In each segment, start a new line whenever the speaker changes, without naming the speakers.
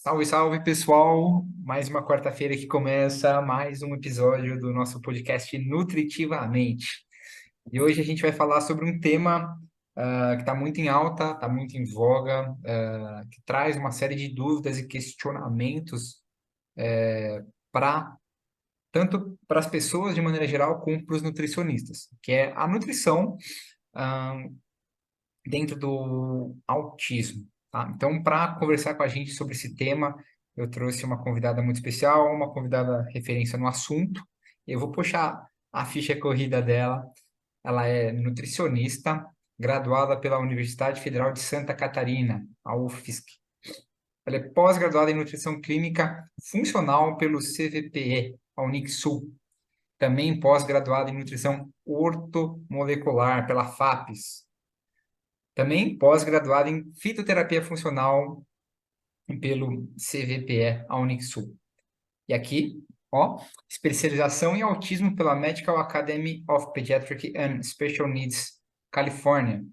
Salve, salve, pessoal! Mais uma quarta-feira que começa mais um episódio do nosso podcast Nutritivamente. E hoje a gente vai falar sobre um tema que está muito em alta, está muito em voga, que traz uma série de dúvidas e questionamentos para tanto para as pessoas de maneira geral como para os nutricionistas, que é a nutrição ah, dentro do autismo, tá? Então, para conversar com a gente sobre esse tema, eu trouxe uma convidada muito especial, uma convidada referência no assunto. Eu vou puxar a ficha corrida dela. Ela é nutricionista, graduada pela Universidade Federal de Santa Catarina, a UFSC. Ela é pós-graduada em nutrição clínica funcional pelo CVPE, a Unixul. Também pós-graduada em nutrição ortomolecular pela FAPES. Também pós-graduada em fitoterapia funcional pelo CVPE, a Unixul. E aqui, ó, especialização em autismo pela Medical Academy of Pediatric and Special Needs, Califórnia.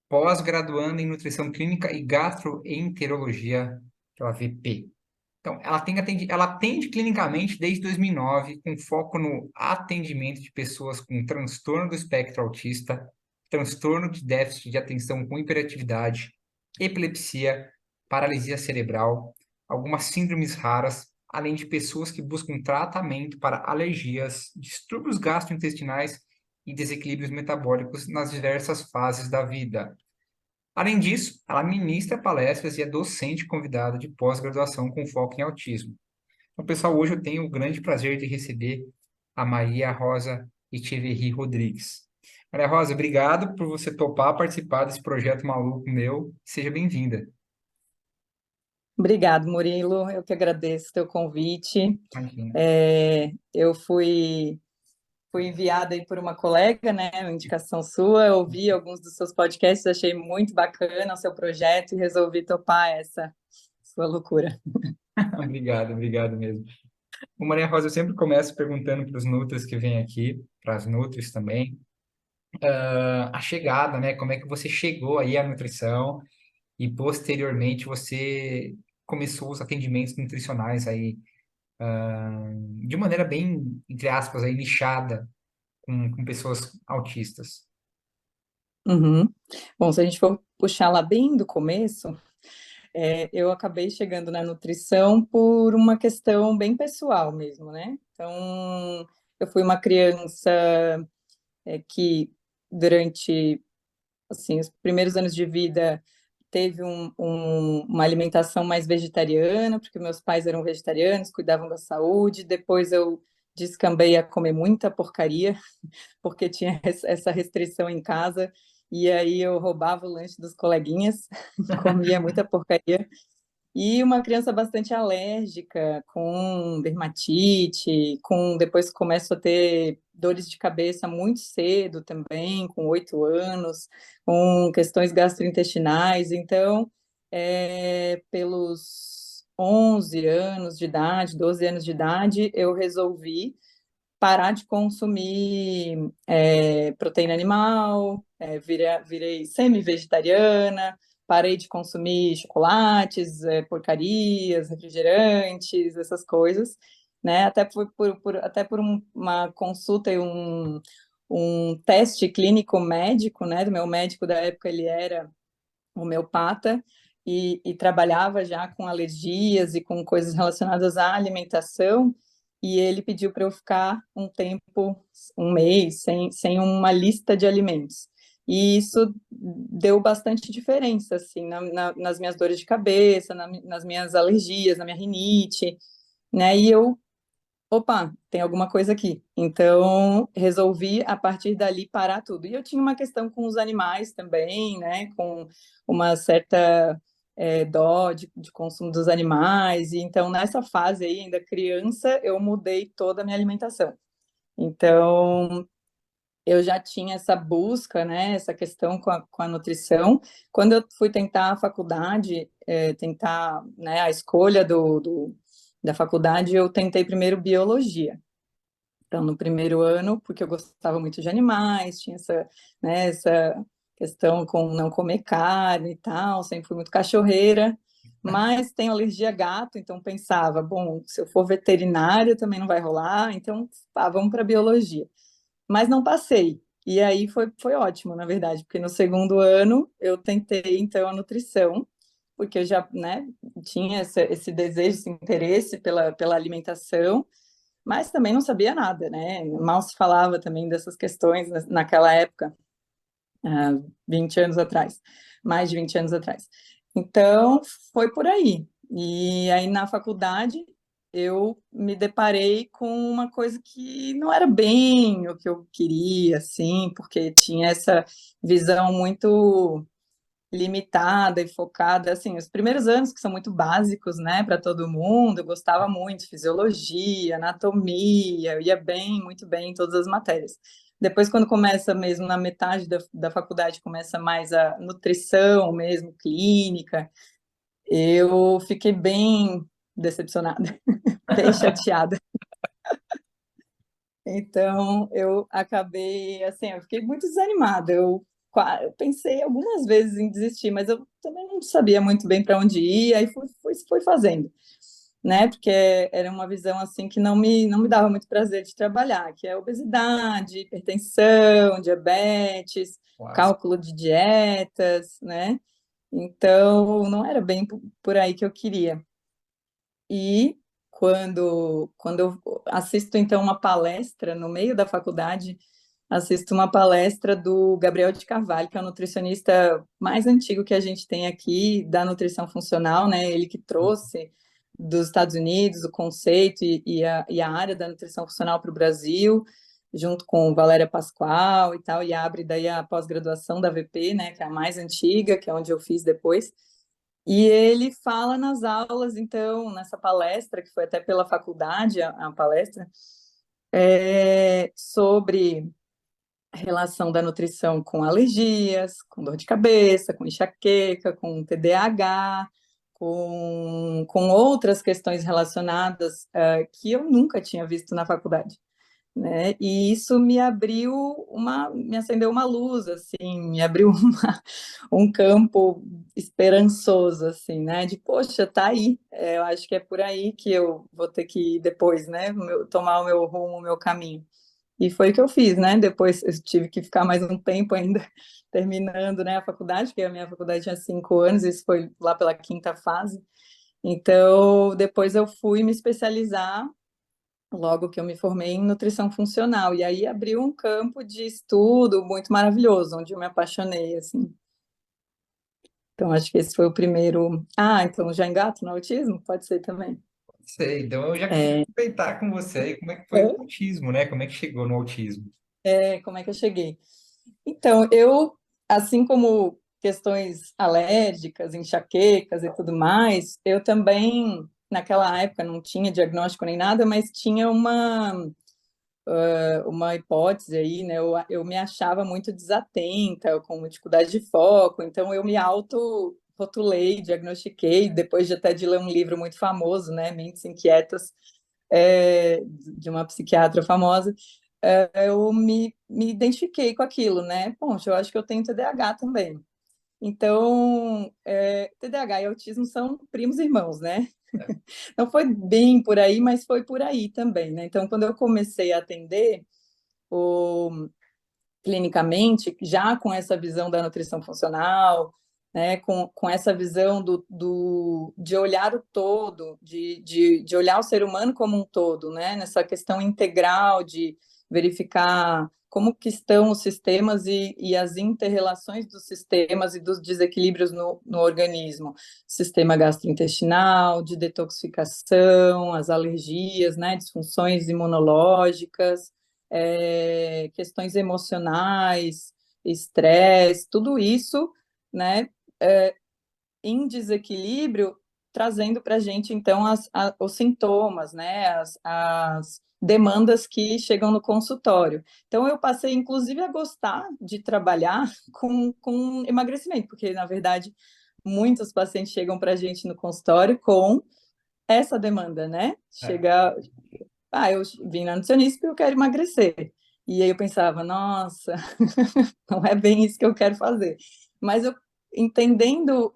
Pós-graduando em nutrição clínica e gastroenterologia pela VP. Então, ela atende clinicamente desde 2009, com foco no atendimento de pessoas com transtorno do espectro autista, transtorno de déficit de atenção com hiperatividade, epilepsia, paralisia cerebral, algumas síndromes raras, além de pessoas que buscam tratamento para alergias, distúrbios gastrointestinais e desequilíbrios metabólicos nas diversas fases da vida. Além disso, ela ministra palestras e é docente convidada de pós-graduação com foco em autismo. Então, pessoal, hoje eu tenho o grande prazer de receber a Maria Rosa Echeverri Rodrigues. Maria Rosa, obrigado por você topar participar desse projeto maluco meu. Seja bem-vinda.
Obrigado, Murilo. Eu que agradeço o teu convite.
Imagina.
Eu fui enviada aí por uma colega, né, uma indicação sua. Eu ouvi alguns dos seus podcasts, achei muito bacana o seu projeto e resolvi topar essa sua loucura.
Obrigado, obrigado mesmo. Bom, Maria Rosa, eu sempre começo perguntando para os nutris que vêm aqui, para as nutris também, a chegada, né? Como é que você chegou aí à nutrição e posteriormente você começou os atendimentos nutricionais aí de maneira bem, entre aspas, aí, nichada com pessoas autistas.
Uhum. Bom, se a gente for puxar lá bem do começo, eu acabei chegando na nutrição por uma questão bem pessoal mesmo, né? Então, eu fui uma criança que durante assim, os primeiros anos de vida teve uma alimentação mais vegetariana, porque meus pais eram vegetarianos, cuidavam da saúde. Depois eu descambei a comer muita porcaria, porque tinha essa restrição em casa. E aí eu roubava o lanche dos coleguinhas, comia muita porcaria. E uma criança bastante alérgica, com dermatite, depois começo a ter dores de cabeça muito cedo também, com 8 anos, com questões gastrointestinais. Então, pelos 11 anos de idade, 12 anos de idade, eu resolvi parar de consumir proteína animal, virei semi-vegetariana, parei de consumir chocolates, porcarias, refrigerantes, essas coisas, né? Até por uma consulta e um teste clínico médico, né? Do meu médico da época, ele era homeopata e trabalhava já com alergias e com coisas relacionadas à alimentação, e ele pediu para eu ficar um tempo, um mês, sem uma lista de alimentos. E isso deu bastante diferença, assim, nas minhas dores de cabeça, nas minhas alergias, na minha rinite, né? E eu, opa, tem alguma coisa aqui. Então, resolvi, a partir dali, parar tudo. E eu tinha uma questão com os animais também, né? Com uma certa dó de consumo dos animais. E então, nessa fase aí, ainda criança, eu mudei toda a minha alimentação. Então, eu já tinha essa busca, né? Essa questão com a nutrição. Quando eu fui tentar a faculdade, tentar, né, a escolha da faculdade, eu tentei primeiro biologia. Então, no primeiro ano, porque eu gostava muito de animais, tinha essa questão com não comer carne e tal, sempre fui muito cachorreira, mas tenho alergia a gato, então pensava, bom, se eu for veterinária também não vai rolar, então vamos para biologia. Mas não passei. E aí foi ótimo, na verdade, porque no segundo ano eu tentei, então, a nutrição, porque eu já, né, tinha esse desejo, esse interesse pela alimentação, mas também não sabia nada, né? Mal se falava também dessas questões naquela época, 20 anos atrás, mais de 20 anos atrás. Então, foi por aí. E aí, na faculdade, eu me deparei com uma coisa que não era bem o que eu queria, assim, porque tinha essa visão muito limitada e focada, assim, os primeiros anos que são muito básicos, né, para todo mundo, eu gostava muito, fisiologia, anatomia, eu ia bem, muito bem em todas as matérias. Depois, quando começa mesmo, na metade da faculdade, começa mais a nutrição mesmo, clínica, eu fiquei bem decepcionada, bem chateada. Então, eu acabei, assim, eu fiquei muito desanimada. Eu pensei algumas vezes em desistir, mas eu também não sabia muito bem para onde ir, aí fui fazendo, né? Porque era uma visão, assim, que não me dava muito prazer de trabalhar, que é obesidade, hipertensão, diabetes,
Clássico.
cálculo de dietas, né? Então, não era bem por aí que eu queria. E quando eu assisto, então, uma palestra no meio da faculdade, assisto uma palestra do Gabriel de Carvalho, que é o nutricionista mais antigo que a gente tem aqui da nutrição funcional, né? Ele que trouxe dos Estados Unidos o conceito e a área da nutrição funcional para o Brasil, junto com Valéria Pascoal e tal, e abre daí a pós-graduação da VP, né? Que é a mais antiga, que é onde eu fiz depois. E ele fala nas aulas, então, nessa palestra, que foi até pela faculdade, a palestra, sobre a relação da nutrição com alergias, com dor de cabeça, com enxaqueca, com TDAH, com outras questões relacionadas que eu nunca tinha visto na faculdade, né? E isso me acendeu uma luz, assim, me abriu um campo esperançoso, assim, né? De, poxa, tá aí. Eu acho que é por aí que eu vou ter que ir depois, né? Tomar o meu rumo, o meu caminho. E foi o que eu fiz, né? Depois eu tive que ficar mais um tempo ainda terminando, né, a faculdade, porque a minha faculdade tinha 5 anos, isso foi lá pela quinta fase. Então, depois eu fui me especializar logo que eu me formei em nutrição funcional. E aí abriu um campo de estudo muito maravilhoso, onde eu me apaixonei, assim. Então, acho que esse foi o primeiro. Ah, então já engato no autismo? Pode ser também.
Sei, então eu já queria
É,
aproveitar com você aí como é que foi o autismo, né? Como é que chegou no autismo?
como é que eu cheguei? Então, eu, assim como questões alérgicas, enxaquecas e tudo mais, eu também, naquela época, não tinha diagnóstico nem nada, mas tinha uma hipótese aí, né? Eu me achava muito desatenta, com dificuldade de foco, então eu me auto-rotulei, diagnostiquei, depois de até de ler um livro muito famoso, né? Mentes Inquietas, de uma psiquiatra famosa, eu me identifiquei com aquilo, né? Poxa, eu acho que eu tenho TDAH também. Então, TDAH e autismo são primos irmãos, né? Não foi bem por aí, mas foi por aí também, né? Então, quando eu comecei a atender o, clinicamente, já com essa visão da nutrição funcional, né, com essa visão de olhar o todo, de olhar o ser humano como um todo, né, nessa questão integral de verificar como que estão os sistemas e as interrelações dos sistemas e dos desequilíbrios no organismo. Sistema gastrointestinal, de detoxificação, as alergias, né, disfunções imunológicas, questões emocionais, estresse, tudo isso, né, em desequilíbrio, trazendo para a gente, então, os sintomas, né, as demandas que chegam no consultório. Então, eu passei, inclusive, a gostar de trabalhar com emagrecimento, porque, na verdade, muitos pacientes chegam para a gente no consultório com essa demanda, né?
É,
Eu vim na nutricionista porque eu quero emagrecer. E aí eu pensava, nossa, não é bem isso que eu quero fazer. Mas entendendo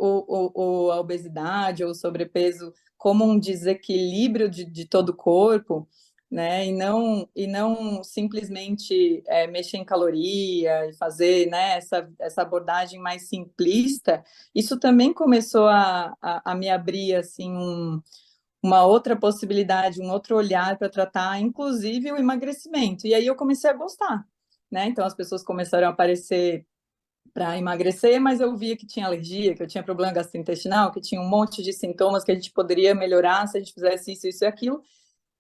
a obesidade ou o sobrepeso como um desequilíbrio de todo o corpo, né? E não simplesmente mexer em caloria e fazer, né, essa abordagem mais simplista, isso também começou a me abrir assim uma outra possibilidade, um outro olhar para tratar, inclusive o emagrecimento. E aí eu comecei a gostar, né? Então as pessoas começaram a aparecer para emagrecer, mas eu via que tinha alergia, que eu tinha problema gastrointestinal, que tinha um monte de sintomas que a gente poderia melhorar se a gente fizesse isso, isso e aquilo.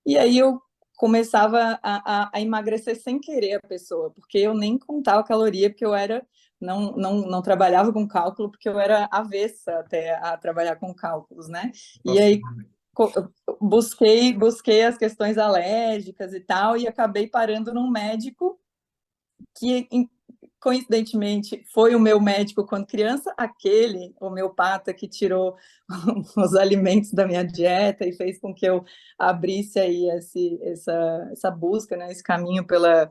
E aí eu começava a emagrecer sem querer a pessoa, porque eu nem contava caloria, porque eu era não trabalhava com cálculo, porque eu era avessa até a trabalhar com cálculos, né? E
Nossa,
aí busquei as questões alérgicas e tal, e acabei parando num médico que coincidentemente foi o meu médico quando criança, aquele homeopata que tirou os alimentos da minha dieta e fez com que eu abrisse aí essa busca, né, esse caminho pelas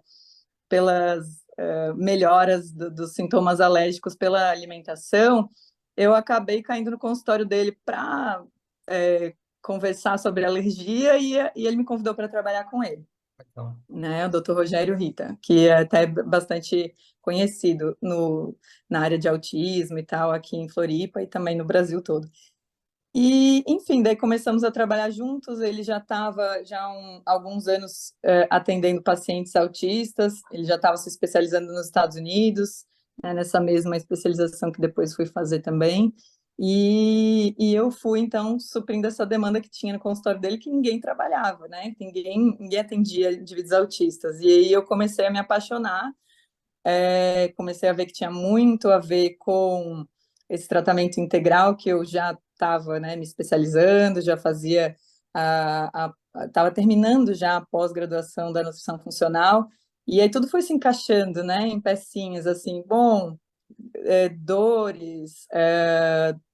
melhoras dos sintomas alérgicos pela alimentação. Eu acabei caindo no consultório dele para conversar sobre alergia e ele me convidou para trabalhar com ele,
então,
né, o Dr. Rogério Rita, que é até bastante conhecido na área de autismo e tal, aqui em Floripa e também no Brasil todo. E, enfim, daí começamos a trabalhar juntos, ele já estava já alguns anos atendendo pacientes autistas, ele já estava se especializando nos Estados Unidos, né, nessa mesma especialização que depois fui fazer também, e eu fui, então, suprindo essa demanda que tinha no consultório dele, que ninguém trabalhava, né, ninguém atendia indivíduos autistas, e aí eu comecei a me apaixonar, comecei a ver que tinha muito a ver com esse tratamento integral que eu já estava, né, me especializando, já fazia estava terminando já a pós-graduação da nutrição funcional, e aí tudo foi se encaixando, né, em pecinhas, assim, bom, dores,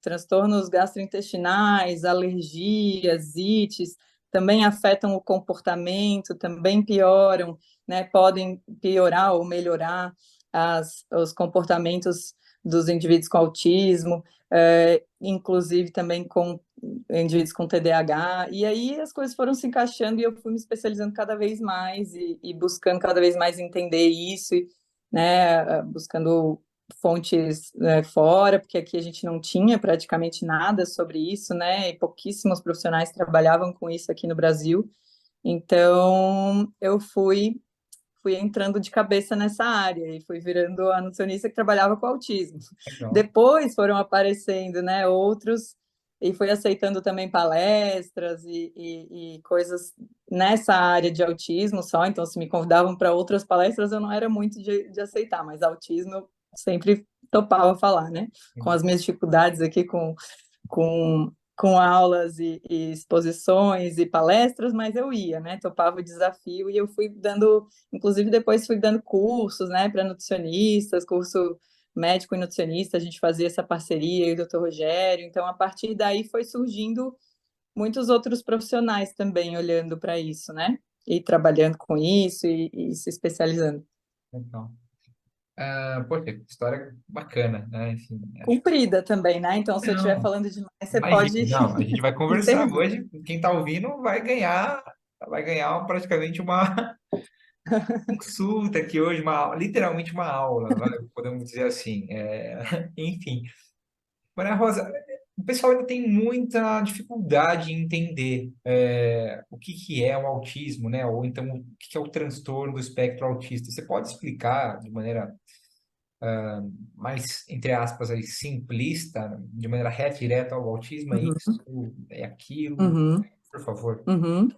transtornos gastrointestinais, alergias, ites, também afetam o comportamento, também pioram, né, podem piorar ou melhorar os comportamentos dos indivíduos com autismo, inclusive também com indivíduos com TDAH, e aí as coisas foram se encaixando e eu fui me especializando cada vez mais e buscando cada vez mais entender isso, né, buscando fontes fora, porque aqui a gente não tinha praticamente nada sobre isso, né, e pouquíssimos profissionais trabalhavam com isso aqui no Brasil, então eu fui entrando de cabeça nessa área e fui virando a nutricionista que trabalhava com autismo.
legal.
Depois foram aparecendo, né, outros e fui aceitando também palestras e coisas nessa área de autismo só. Então, se me convidavam para outras palestras, eu não era muito de aceitar, mas autismo eu sempre topava falar, né? Com as minhas dificuldades aqui com aulas e exposições e palestras, mas eu ia, né? Topava o desafio e eu fui dando, inclusive depois fui dando cursos, né, para nutricionistas, curso médico e nutricionista, a gente fazia essa parceria, e o doutor Rogério, então a partir daí foi surgindo muitos outros profissionais também olhando para isso, né? E trabalhando com isso e se especializando.
Então, poxa, história bacana, né? Enfim, acho que
Comprida também, né? Então, se eu estiver
não.
falando demais, você pode
Imagina, não, a gente vai conversar
intervir.
hoje. Quem está ouvindo vai ganhar praticamente uma consulta aqui hoje, literalmente uma aula, podemos dizer assim. Enfim, Maria Rosa, o pessoal ainda tem muita dificuldade em entender o que que é o autismo, né? Ou então o que que é o transtorno do espectro autista. Você pode explicar de maneira mais, entre aspas, aí, simplista, de maneira reta e direta, o autismo é
Uhum,
isso, é aquilo,
uhum,
por favor.
uhum.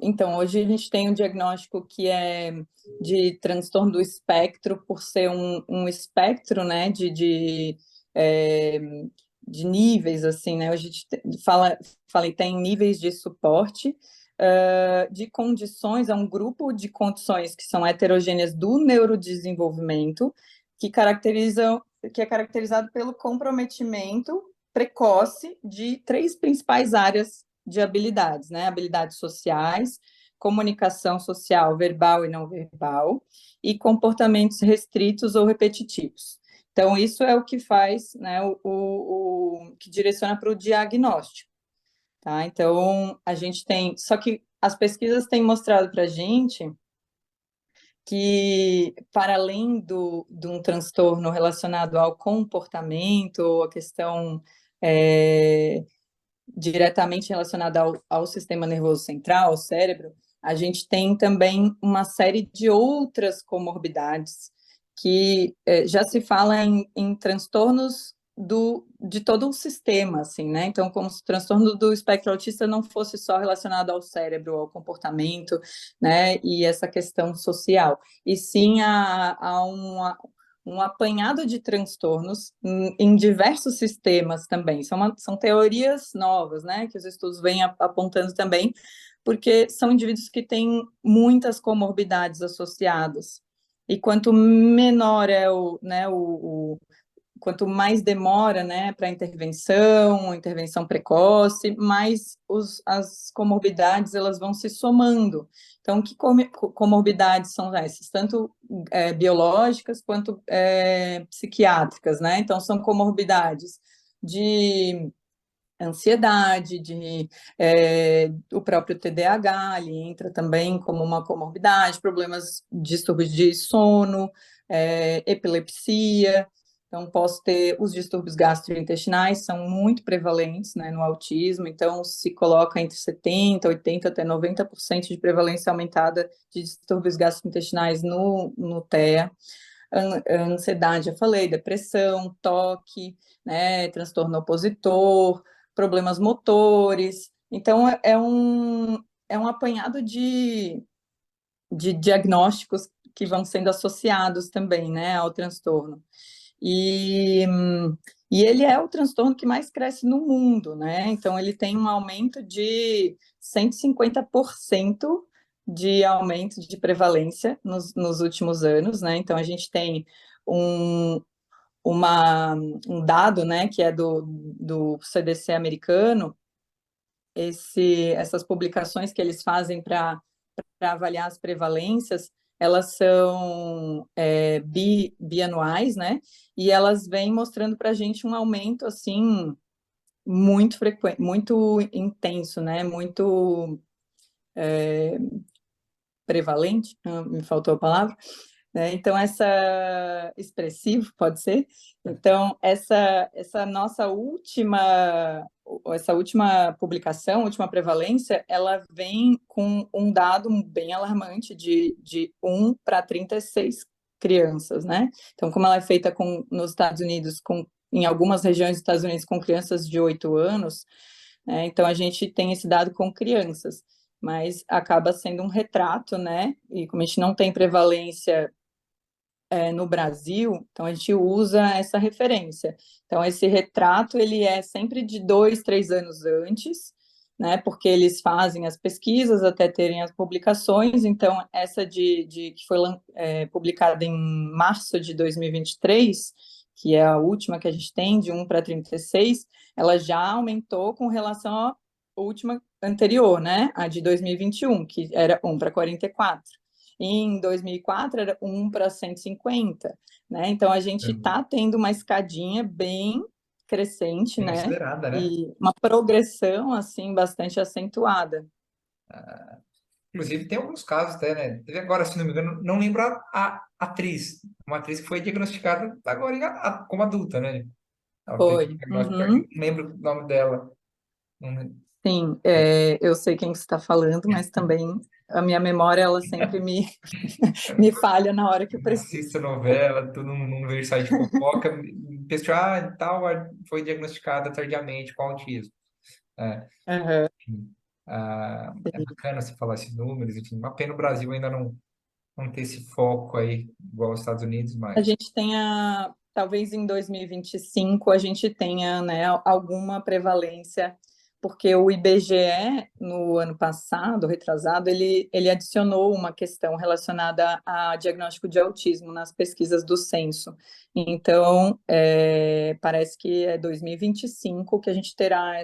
Então, hoje a gente tem um diagnóstico que é de transtorno do espectro, por ser um espectro, né, é, de níveis, assim, né, hoje a gente falei, tem níveis de suporte, de condições, é um grupo de condições que são heterogêneas do neurodesenvolvimento, que é caracterizado pelo comprometimento precoce de três principais áreas de habilidades, né? Habilidades sociais, comunicação social verbal e não verbal, e comportamentos restritos ou repetitivos. Então, isso é o que faz, né, que direciona para o diagnóstico, tá? Então, a gente tem, só que as pesquisas têm mostrado para a gente que, para além de um transtorno relacionado ao comportamento, ou a questão diretamente relacionada ao sistema nervoso central, ao cérebro, a gente tem também uma série de outras comorbidades que já se fala em transtornos de todo o sistema, assim, né? Então, como se o transtorno do espectro autista não fosse só relacionado ao cérebro, ao comportamento, né? E essa questão social, e sim a um apanhado de transtornos em diversos sistemas também. São teorias novas, né, que os estudos vêm apontando também, porque são indivíduos que têm muitas comorbidades associadas. E quanto menor é quanto mais demora, né, para intervenção precoce, mais as comorbidades elas vão se somando. Então, que comorbidades são essas? Tanto biológicas quanto psiquiátricas, né? Então, são comorbidades de ansiedade, o próprio TDAH, ele entra também como uma comorbidade, problemas, distúrbios de sono, epilepsia. Então, posso ter os distúrbios gastrointestinais, são muito prevalentes, né, no autismo, então se coloca entre 70%, 80% até 90% de prevalência aumentada de distúrbios gastrointestinais no TEA. Ansiedade, já falei, depressão, toque, né, transtorno opositor, problemas motores. Então, é um apanhado de diagnósticos que vão sendo associados também, né, ao transtorno. E, e ele é o transtorno que mais cresce no mundo, né? Então, ele tem um aumento de 150% de aumento de prevalência nos últimos anos, né? Então, a gente tem um, um dado, né, que é do CDC americano, essas publicações que eles fazem para avaliar as prevalências, elas são bianuais, né? E elas vêm mostrando para a gente um aumento assim muito frequente, muito intenso, né? Muito prevalente, me faltou a palavra, né? Então, expressivo, pode ser? Então, essa nossa essa última publicação, última prevalência, ela vem com um dado bem alarmante de 1 para 36 crianças, né? Então, como ela é feita nos Estados Unidos, em algumas regiões dos Estados Unidos, com crianças de 8 anos, né? Então a gente tem esse dado com crianças, mas acaba sendo um retrato, né? E como a gente não tem prevalência no Brasil, então a gente usa essa referência. Então esse retrato ele é sempre de 2, 3 anos antes, né? Porque eles fazem as pesquisas até terem as publicações. Então essa que foi publicada em março de 2023, que é a última que a gente tem, de 1 para 36, ela já aumentou com relação à última anterior, né? A de 2021, que era 1 para 44. Em 2004 era 1 para 150, né? Então a gente está tendo uma escadinha bem crescente,
Bem
né?
acelerada, né?
E uma progressão assim bastante acentuada.
Inclusive, tem alguns casos até, né? Teve agora, se não me engano, não lembro a atriz. Uma atriz que foi diagnosticada agora como adulta, né? Ela teve um
Foi.
diagnóstico,
Uhum.
não lembro o nome dela. Não lembro.
Sim, eu sei quem você está falando, mas também a minha memória ela sempre me falha na hora que eu
Não
preciso.
assisto novela, tudo num vejo site de fofoca, pessoal, tal, foi diagnosticada tardiamente com autismo. É,
Uhum.
enfim, é bacana você falar esses números, enfim, uma pena o Brasil ainda não ter esse foco aí, igual os Estados Unidos,
A
mas
gente tenha, talvez em 2025, a gente tenha, né, alguma prevalência, porque o IBGE, no ano passado, retrasado, ele adicionou uma questão relacionada a diagnóstico de autismo nas pesquisas do censo. Então, parece que é 2025 que a gente terá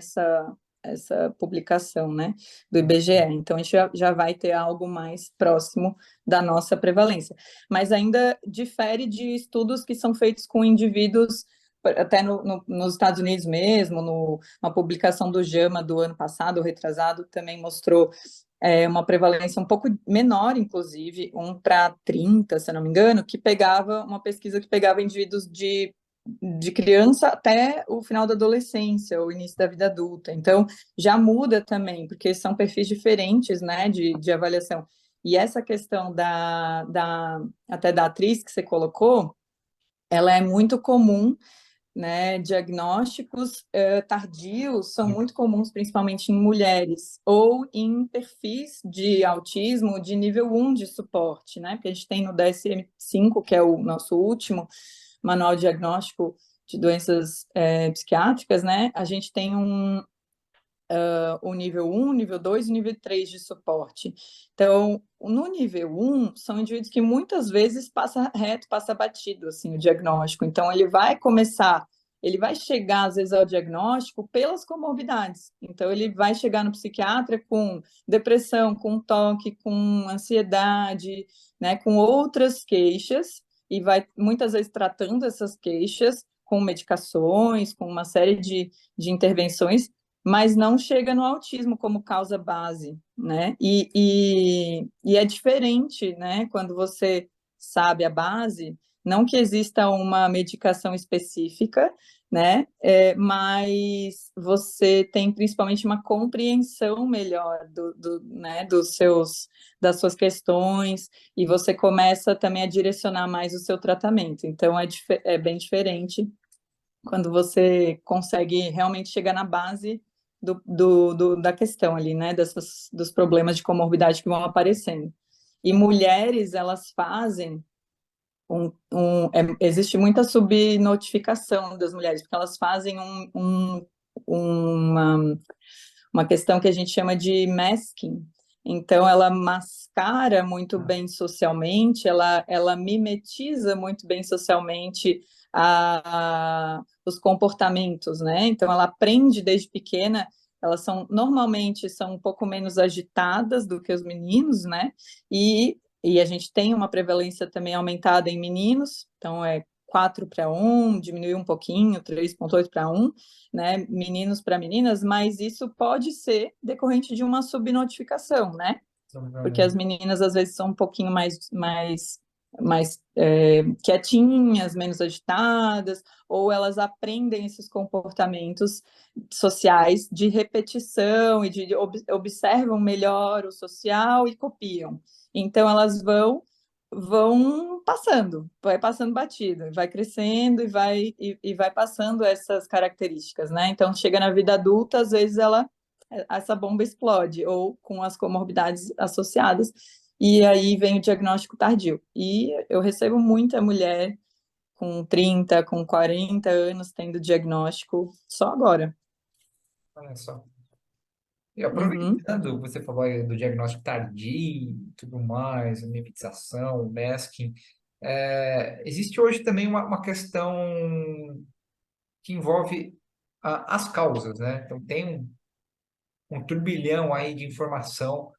essa publicação, né, do IBGE. Então, a gente já vai ter algo mais próximo da nossa prevalência. Mas ainda difere de estudos que são feitos com indivíduos, até nos Estados Unidos mesmo, uma publicação do JAMA do ano passado, retrasado, também mostrou uma prevalência um pouco menor, inclusive, 1 para 30, se eu não me engano, que pegava uma pesquisa que pegava indivíduos de criança até o final da adolescência, ou início da vida adulta. Então, já muda também, porque são perfis diferentes, né, de avaliação. E essa questão até da atriz que você colocou, ela é muito comum, né, diagnósticos tardios são muito comuns, principalmente em mulheres, ou em perfis de autismo de nível 1 de suporte, né, porque a gente tem no DSM-5, que é o nosso último manual diagnóstico de doenças psiquiátricas, né, a gente tem o nível 1, nível 2 e nível 3 de suporte. Então, no nível 1, são indivíduos que muitas vezes passa reto, passa batido, assim, o diagnóstico. Então, ele vai chegar, às vezes, ao diagnóstico pelas comorbidades. Então, ele vai chegar no psiquiatra com depressão, com toque, com ansiedade, né, com outras queixas, e vai, muitas vezes, tratando essas queixas com medicações, com uma série de intervenções, mas não chega no autismo como causa base, né? E é diferente, né? Quando você sabe a base, não que exista uma medicação específica, né? Mas você tem principalmente uma compreensão melhor né? Das suas questões, e você começa também a direcionar mais o seu tratamento. Então, é bem diferente quando você consegue realmente chegar na base da questão ali, né, dos problemas de comorbidade que vão aparecendo. E mulheres, elas fazem existe muita subnotificação das mulheres, porque elas fazem uma questão que a gente chama de masking. Então, ela mascara muito bem socialmente, ela mimetiza muito bem socialmente os comportamentos, né? Então, ela aprende desde pequena, elas normalmente são um pouco menos agitadas do que os meninos, né? E a gente tem uma prevalência também aumentada em meninos, então 4 para 1, diminuiu um pouquinho, 3,8 para 1, né? Meninos para meninas, mas isso pode ser decorrente de uma subnotificação, né? Porque as meninas às vezes são um pouquinho mais quietinhas, menos agitadas, ou elas aprendem esses comportamentos sociais de repetição e observam melhor o social e copiam. Então, elas vão passando, vai passando batido, vai crescendo e vai passando essas características, né? Então, chega na vida adulta, às vezes essa bomba explode, ou com as comorbidades associadas, e aí vem o diagnóstico tardio. E eu recebo muita mulher com 30, com 40 anos tendo diagnóstico só agora.
Olha só. E
Uhum,
aproveitando, você falou aí do diagnóstico tardio e tudo mais, a mimetização, o masking. Existe hoje também uma questão que envolve as causas, né? Então, tem um turbilhão aí de informação.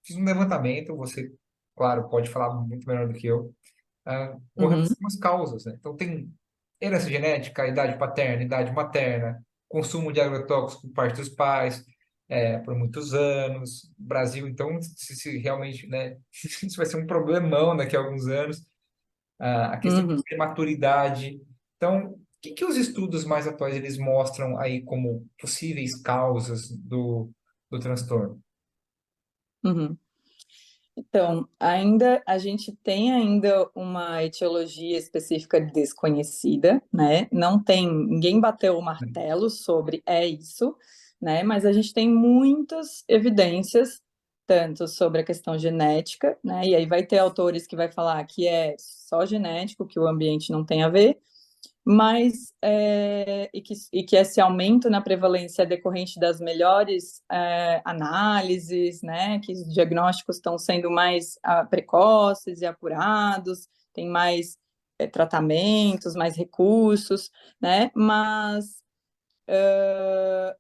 Fiz um levantamento, você, claro, pode falar muito melhor do que eu, com
uhum,
relação às causas, né? Então, tem herança genética, idade paterna, idade materna, consumo de agrotóxicos por parte dos pais, por muitos anos. Brasil, então, se realmente, né, isso vai ser um problemão daqui a alguns anos. A questão
uhum,
de maturidade. Então, o que os estudos mais atuais eles mostram aí como possíveis causas do transtorno?
uhum. Então, a gente tem ainda uma etiologia específica desconhecida, né? Não tem, ninguém bateu o martelo sobre isso, né? Mas a gente tem muitas evidências, tanto sobre a questão genética, né? E aí vai ter autores que vai falar que é só genético, que o ambiente não tem a ver, mas e que esse aumento na prevalência é decorrente das melhores análises, né, que os diagnósticos estão sendo mais precoces e apurados, tem mais tratamentos, mais recursos, né, mas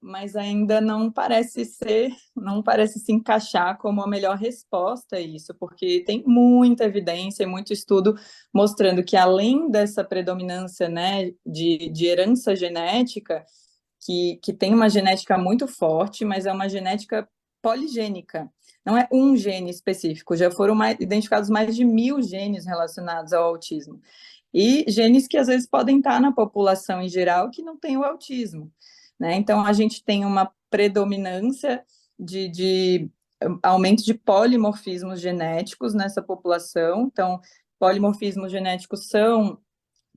mas ainda não parece se encaixar como a melhor resposta a isso, porque tem muita evidência e muito estudo mostrando que além dessa predominância, né, de herança genética, que tem uma genética muito forte, mas é uma genética poligênica. Não é um gene específico, já foram identificados mais de 1.000 genes relacionados ao autismo. E genes que às vezes podem estar na população em geral que não tem o autismo, né? Então, a gente tem uma predominância de aumento de polimorfismos genéticos nessa população. Então, polimorfismos genéticos são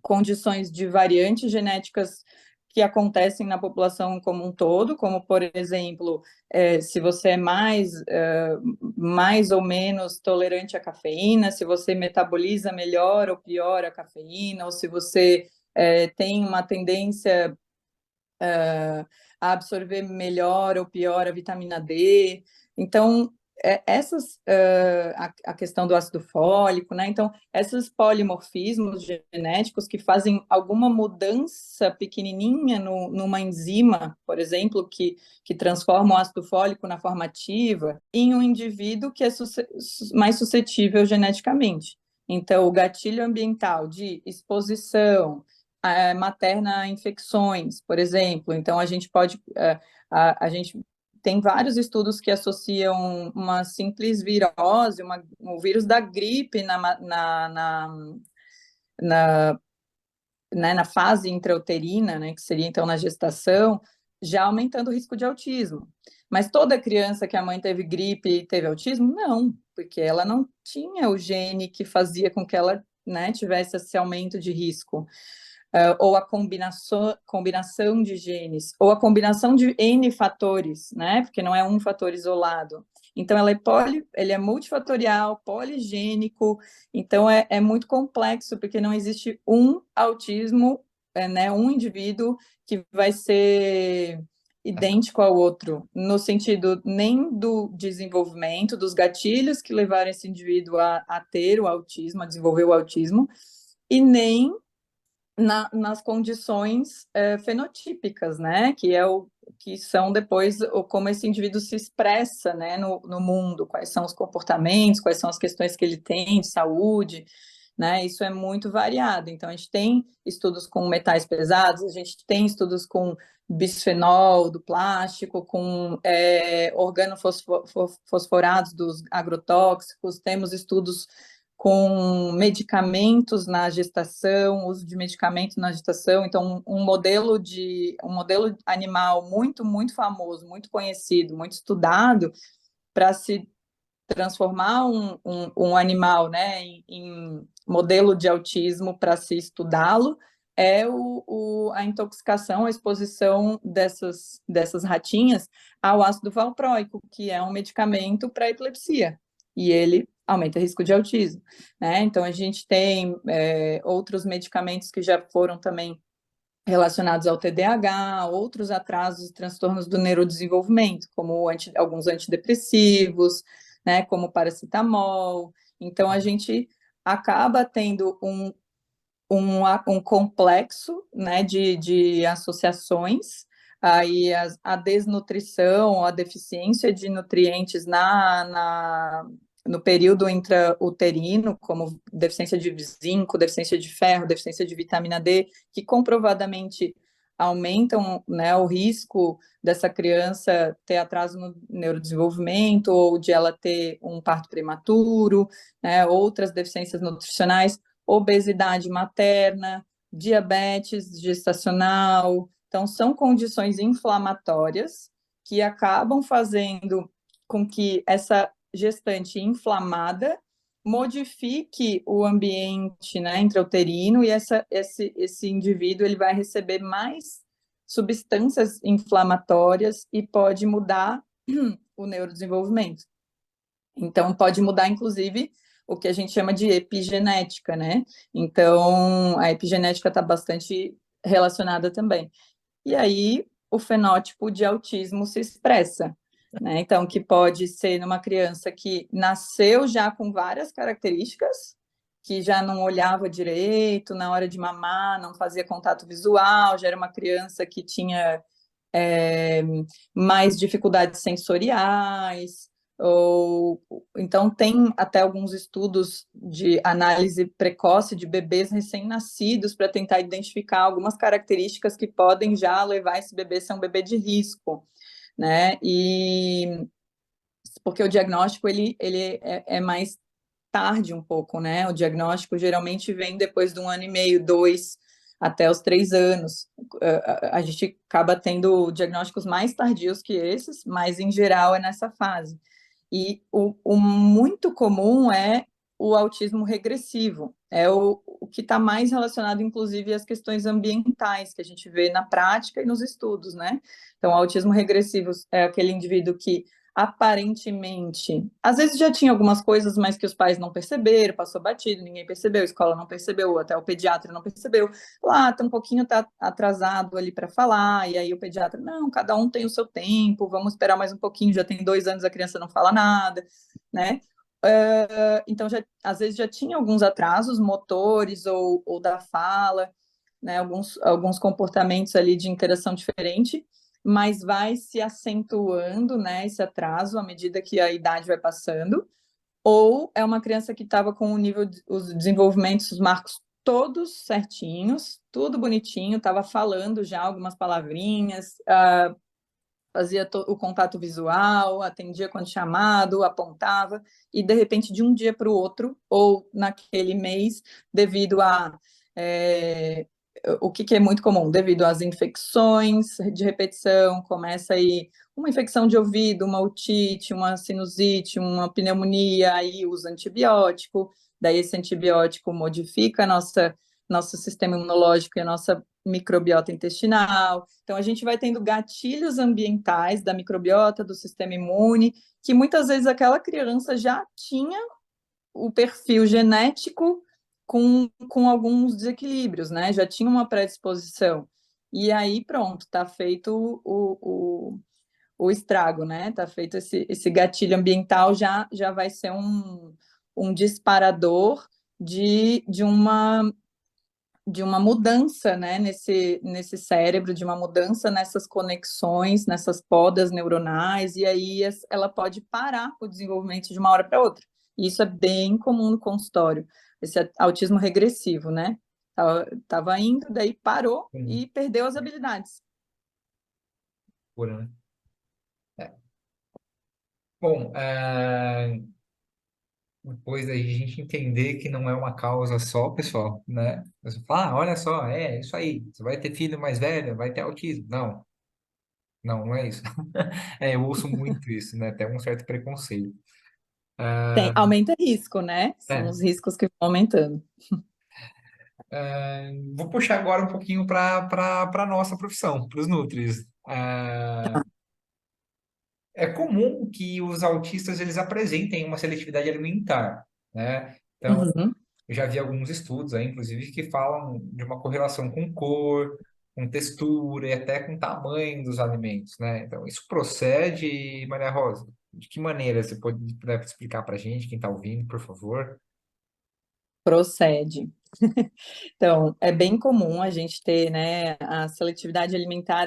condições de variantes genéticas que acontecem na população como um todo, como, por exemplo, se você é mais ou menos tolerante à cafeína, se você metaboliza melhor ou pior a cafeína, ou se você tem uma tendência a absorver melhor ou pior a vitamina D. Então, a questão do ácido fólico, né? Então, esses polimorfismos genéticos que fazem alguma mudança pequenininha numa enzima, por exemplo, que transforma o ácido fólico na forma ativa, em um indivíduo que é mais suscetível geneticamente. Então, o gatilho ambiental de exposição, materna a infecções, por exemplo. Então, a gente pode, a gente tem vários estudos que associam uma simples virose, o vírus da gripe na, né, na fase intrauterina, né, que seria então na gestação, já aumentando o risco de autismo. Mas toda criança que a mãe teve gripe e teve autismo, não, porque ela não tinha o gene que fazia com que ela, né, tivesse esse aumento de risco. Ou a combinação de genes, ou a combinação de N fatores, né? Porque não é um fator isolado. Então, ele é multifatorial, poligênico, então é muito complexo, porque não existe um autismo, né, um indivíduo que vai ser idêntico ao outro, no sentido nem do desenvolvimento, dos gatilhos que levaram esse indivíduo a ter o autismo, a desenvolver o autismo, e nem nas condições fenotípicas, né? Que são depois como esse indivíduo se expressa, né, no mundo, quais são os comportamentos, quais são as questões que ele tem de saúde, né? Isso é muito variado. Então, a gente tem estudos com metais pesados, a gente tem estudos com bisfenol do plástico, com organofosforados dos agrotóxicos, temos estudos com medicamentos na gestação, uso de medicamentos na gestação. Então, um modelo animal muito famoso, muito conhecido, muito estudado, para se transformar um animal, né, em modelo de autismo para se estudá-lo, é a intoxicação, a exposição dessas ratinhas ao ácido valproico, que é um medicamento para epilepsia, e ele aumenta o risco de autismo, né? Então, a gente tem outros medicamentos que já foram também relacionados ao TDAH, outros atrasos e transtornos do neurodesenvolvimento, como alguns antidepressivos, né, como paracetamol. Então, a gente acaba tendo um complexo, né, de associações, aí a desnutrição, a deficiência de nutrientes no período intrauterino, como deficiência de zinco, deficiência de ferro, deficiência de vitamina D, que comprovadamente aumentam, né, o risco dessa criança ter atraso no neurodesenvolvimento ou de ela ter um parto prematuro, né, outras deficiências nutricionais, obesidade materna, diabetes gestacional. Então, são condições inflamatórias que acabam fazendo com que essa gestante inflamada modifique o ambiente, né, intrauterino, e esse indivíduo ele vai receber mais substâncias inflamatórias e pode mudar o neurodesenvolvimento. Então, pode mudar, inclusive, o que a gente chama de epigenética, né? Então, a epigenética está bastante relacionada também. E aí, o fenótipo de autismo se expressa, né? Então, que pode ser numa criança que nasceu já com várias características, que já não olhava direito na hora de mamar, não fazia contato visual, já era uma criança que tinha mais dificuldades sensoriais, ou então tem até alguns estudos de análise precoce de bebês recém-nascidos para tentar identificar algumas características que podem já levar esse bebê a ser um bebê de risco, né? E porque o diagnóstico ele é mais tarde um pouco, né? O diagnóstico geralmente vem depois de 1 ano e meio, 2, até os 3 anos. A gente acaba tendo diagnósticos mais tardios que esses, mas em geral é nessa fase. E o muito comum é o autismo regressivo, é o que está mais relacionado, inclusive, às questões ambientais que a gente vê na prática e nos estudos, né? Então, o autismo regressivo é aquele indivíduo que aparentemente, às vezes já tinha algumas coisas, mas que os pais não perceberam, passou batido, ninguém percebeu, a escola não percebeu, até o pediatra não percebeu. Lá, tá um pouquinho tá atrasado ali para falar, e aí o pediatra, não, cada um tem o seu tempo, vamos esperar mais um pouquinho, já tem 2 anos, a criança não fala nada, né? Então, às vezes já tinha alguns atrasos motores ou da fala, né? Alguns comportamentos ali de interação diferente, mas vai se acentuando, né, esse atraso à medida que a idade vai passando, ou é uma criança que estava com o nível, os desenvolvimentos, os marcos todos certinhos, tudo bonitinho, estava falando já algumas palavrinhas, fazia o contato visual, atendia quando chamado, apontava, e de repente, de um dia para o outro, ou naquele mês, devido a o que é muito comum, devido às infecções de repetição, começa aí uma infecção de ouvido, uma otite, uma sinusite, uma pneumonia, aí usa antibiótico, daí esse antibiótico modifica nosso sistema imunológico e a nossa microbiota intestinal. Então, a gente vai tendo gatilhos ambientais da microbiota, do sistema imune, que muitas vezes aquela criança já tinha o perfil genético com alguns desequilíbrios, né? Já tinha uma predisposição. E aí, pronto, tá feito o estrago, né? Tá feito esse gatilho ambiental, já vai ser um disparador de uma mudança, né, nesse cérebro, de uma mudança nessas conexões, nessas podas neuronais, e aí ela pode parar o desenvolvimento de uma hora para outra. E isso é bem comum no consultório, esse autismo regressivo, né? Tava indo, daí parou e perdeu as habilidades.
Pura, né? É. Bom, depois da gente entender que não é uma causa só, pessoal, né? Você fala, olha só, é isso aí, você vai ter filho mais velho, vai ter autismo. Não, não é isso. Eu ouço muito isso, né? Até um certo preconceito.
Aumenta risco, né? São
É,
os riscos que vão aumentando.
vou puxar agora um pouquinho para a nossa profissão, para os nutris. É comum que os autistas eles apresentem uma seletividade alimentar, né? Então,
Uhum.
eu já vi alguns estudos aí, inclusive, que falam de uma correlação com cor, com textura e até com tamanho dos alimentos, né? Então, isso procede, Maria Rosa? De que maneira você puder explicar para a gente, quem está ouvindo, por favor?
Procede. Então, é bem comum a gente ter, né, a seletividade alimentar,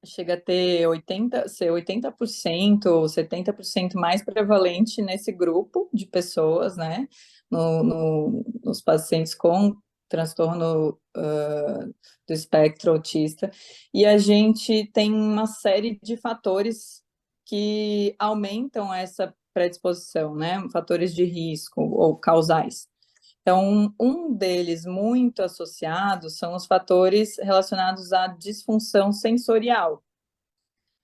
chega a ter 80% ou 70% mais prevalente nesse grupo de pessoas, né, nos pacientes com transtorno do espectro autista, e a gente tem uma série de fatores que aumentam essa predisposição, né, fatores de risco ou causais. Então, um deles muito associado são os fatores relacionados à disfunção sensorial.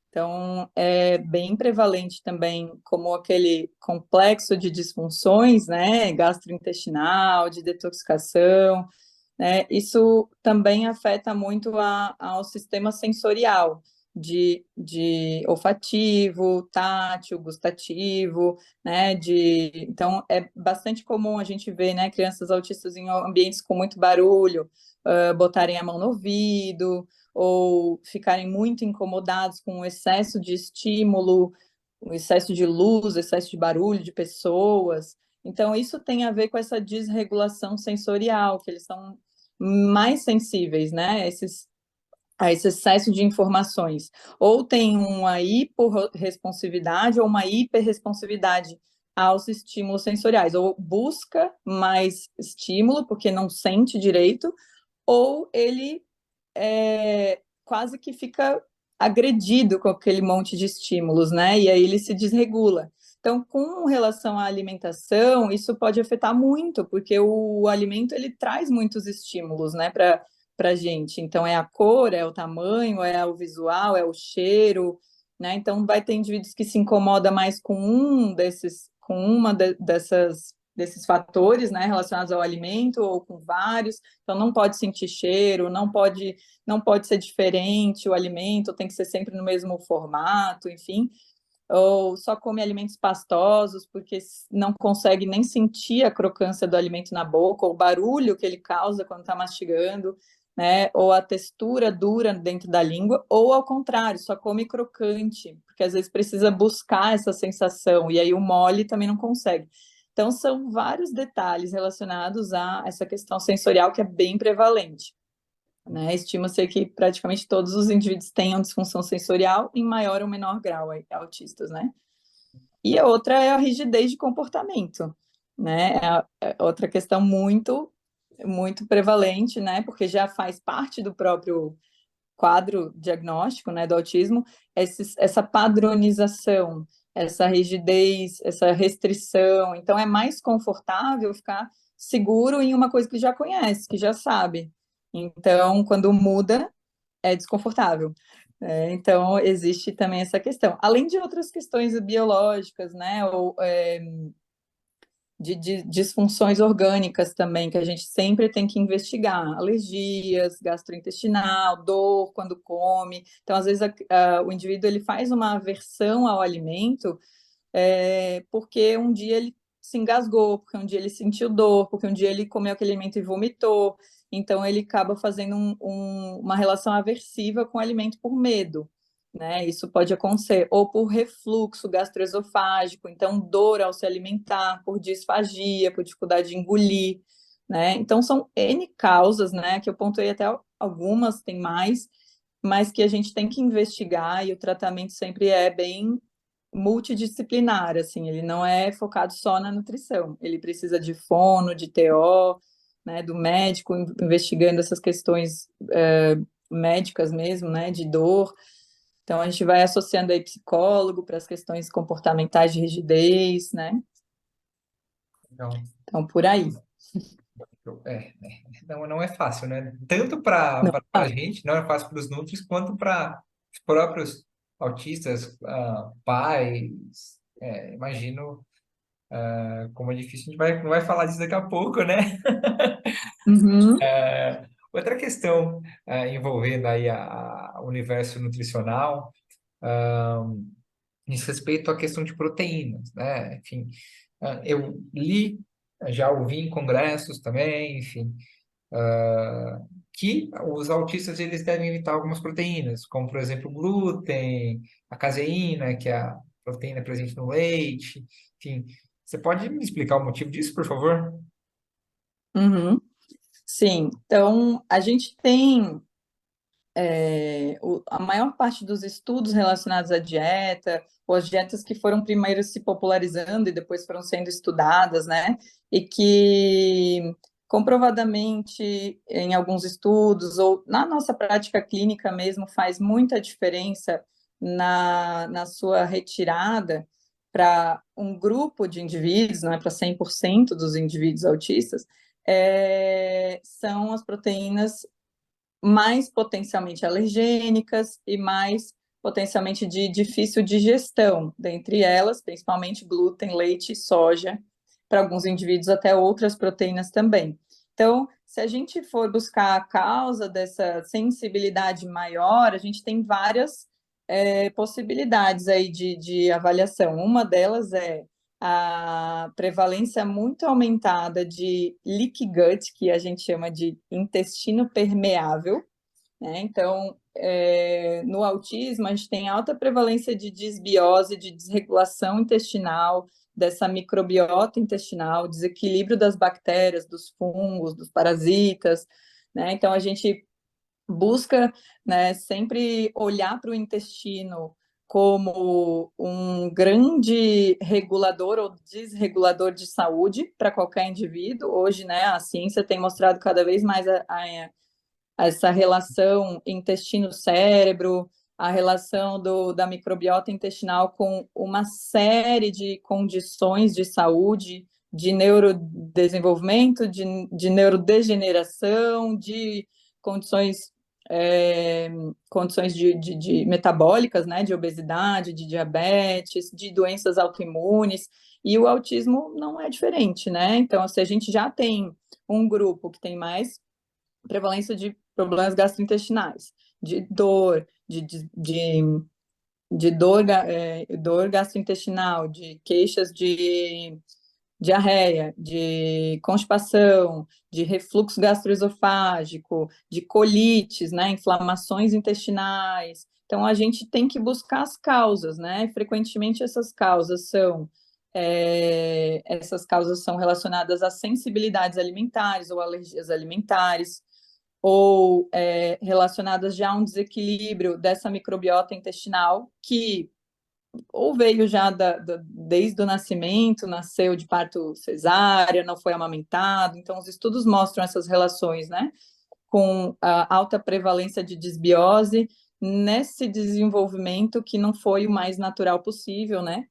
Então, é bem prevalente também como aquele complexo de disfunções, né, gastrointestinal, de detoxicação, né, isso também afeta muito ao sistema sensorial, de olfativo, tátil, gustativo, né, então é bastante comum a gente ver, né, crianças autistas em ambientes com muito barulho, botarem a mão no ouvido, ou ficarem muito incomodados com o excesso de estímulo, o excesso de luz, excesso de barulho de pessoas. Então, isso tem a ver com essa desregulação sensorial, que eles são mais sensíveis, né? a esse excesso de informações. Ou tem uma hiporresponsividade ou uma hiperresponsividade aos estímulos sensoriais, ou busca mais estímulo porque não sente direito, ou ele quase que fica agredido com aquele monte de estímulos, né? E aí ele se desregula. Então, com relação à alimentação, isso pode afetar muito, porque o alimento ele traz muitos estímulos, né, para a gente. Então, é a cor, é o tamanho, é o visual, é o cheiro, né? Então, vai ter indivíduos que se incomoda mais com desses fatores, né, relacionados ao alimento ou com vários. Então, não pode sentir cheiro, não pode ser diferente o alimento, tem que ser sempre no mesmo formato, enfim, ou só come alimentos pastosos porque não consegue nem sentir a crocância do alimento na boca, ou o barulho que ele causa quando está mastigando, né? Ou a textura dura dentro da língua, ou ao contrário, só come crocante, porque às vezes precisa buscar essa sensação, e aí o mole também não consegue. Então, são vários detalhes relacionados a essa questão sensorial que é bem prevalente, né? Estima-se que praticamente todos os indivíduos tenham disfunção sensorial em maior ou menor grau, autistas, né? E a outra é a rigidez de comportamento, né? É outra questão muito, muito prevalente, né? Porque já faz parte do próprio quadro diagnóstico, né, do autismo, essa padronização, essa rigidez, essa restrição. Então, é mais confortável ficar seguro em uma coisa que já conhece, que já sabe. Então, quando muda, é desconfortável. Então, existe também essa questão. Além de outras questões biológicas, né, ou de disfunções orgânicas também, que a gente sempre tem que investigar, alergias, gastrointestinal, dor quando come. Então, às vezes, o indivíduo ele faz uma aversão ao alimento porque um dia ele se engasgou, porque um dia ele sentiu dor, porque um dia ele comeu aquele alimento e vomitou. Então, ele acaba fazendo uma relação aversiva com o alimento por medo, né? Isso pode acontecer, ou por refluxo gastroesofágico, então dor ao se alimentar, por disfagia, por dificuldade de engolir, né? Então, são N causas, né? Que eu pontuei até algumas, tem mais, mas que a gente tem que investigar e o tratamento sempre é bem multidisciplinar, assim, ele não é focado só na nutrição, ele precisa de fono, de TO, né, do médico investigando essas questões médicas mesmo, né, de dor. Então a gente vai associando aí psicólogo para as questões comportamentais de rigidez, né?
Então,
Então por aí.
não é fácil, né? Tanto para
Não,
a gente, não é fácil para os nutris, quanto para os próprios autistas, pais. Imagino como é difícil. A gente não vai falar disso daqui a pouco, né?
uhum,
Outra questão envolvendo aí o universo nutricional, diz respeito à questão de proteínas, né? Enfim, eu li, já ouvi em congressos também, enfim, que os autistas eles devem evitar algumas proteínas, como por exemplo o glúten, a caseína, que é a proteína presente no leite, enfim. Você pode me explicar o motivo disso, por favor?
uhum. Sim, então a gente tem a maior parte dos estudos relacionados à dieta, ou as dietas que foram primeiro se popularizando e depois foram sendo estudadas, né? E que comprovadamente, em alguns estudos, ou na nossa prática clínica mesmo, faz muita diferença na sua retirada para um grupo de indivíduos, não é para 100% dos indivíduos autistas, são as proteínas mais potencialmente alergênicas e mais potencialmente de difícil digestão, dentre elas, principalmente glúten, leite e soja, para alguns indivíduos até outras proteínas também. Então, se a gente for buscar a causa dessa sensibilidade maior, a gente tem várias possibilidades aí de avaliação. Uma delas é a prevalência muito aumentada de leaky gut, que a gente chama de intestino permeável, né? Então, no autismo, a gente tem alta prevalência de disbiose, de desregulação intestinal, dessa microbiota intestinal, desequilíbrio das bactérias, dos fungos, dos parasitas, né? Então, a gente busca, né, sempre olhar para o intestino como um grande regulador ou desregulador de saúde para qualquer indivíduo. Hoje, né, a ciência tem mostrado cada vez mais essa relação intestino-cérebro, a relação da microbiota intestinal com uma série de condições de saúde, de neurodesenvolvimento, de neurodegeneração, de condições, é, condições de metabólicas, né, de obesidade, de diabetes, de doenças autoimunes, e o autismo não é diferente, né? Então, se a gente já tem um grupo que tem mais prevalência de problemas gastrointestinais, de dor, de dor, dor gastrointestinal, de queixas de diarreia, de constipação, de refluxo gastroesofágico, de colites, né, inflamações intestinais. Então, a gente tem que buscar as causas, né? Frequentemente essas causas são relacionadas a sensibilidades alimentares ou alergias alimentares, ou relacionadas já a um desequilíbrio dessa microbiota intestinal, que ou veio já desde o nascimento, nasceu de parto cesárea, não foi amamentado. Então, os estudos mostram essas relações, né, com a alta prevalência de desbiose nesse desenvolvimento que não foi o mais natural possível, né?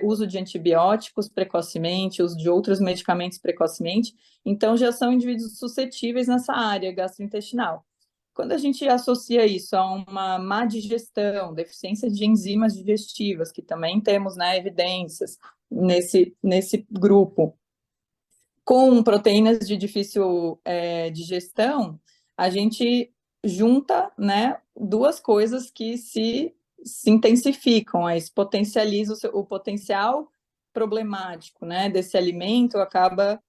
Uso de antibióticos precocemente, uso de outros medicamentos precocemente, então já são indivíduos suscetíveis nessa área gastrointestinal. Quando a gente associa isso a uma má digestão, deficiência de enzimas digestivas, que também temos, né, evidências nesse grupo, com proteínas de difícil digestão, a gente junta, né, duas coisas que se intensificam, aí se potencializa o potencial problemático, né, desse alimento acaba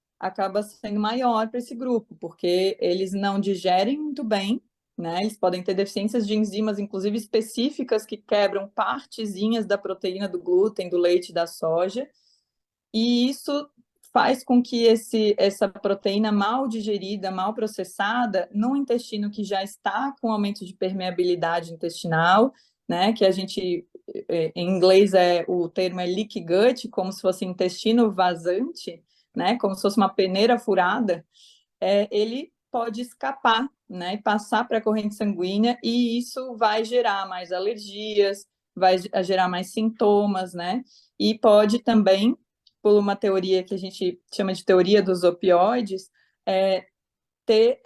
sendo maior para esse grupo, porque eles não digerem muito bem, né, eles podem ter deficiências de enzimas, inclusive específicas, que quebram partezinhas da proteína do glúten, do leite, da soja, e isso faz com que essa proteína mal digerida, mal processada, no intestino que já está com aumento de permeabilidade intestinal, né, que a gente, em inglês o termo é leaky gut, como se fosse intestino vazante, né, como se fosse uma peneira furada, ele pode escapar, né, e passar para a corrente sanguínea, e isso vai gerar mais alergias, vai gerar mais sintomas, né, e pode também, por uma teoria que a gente chama de teoria dos opioides, ter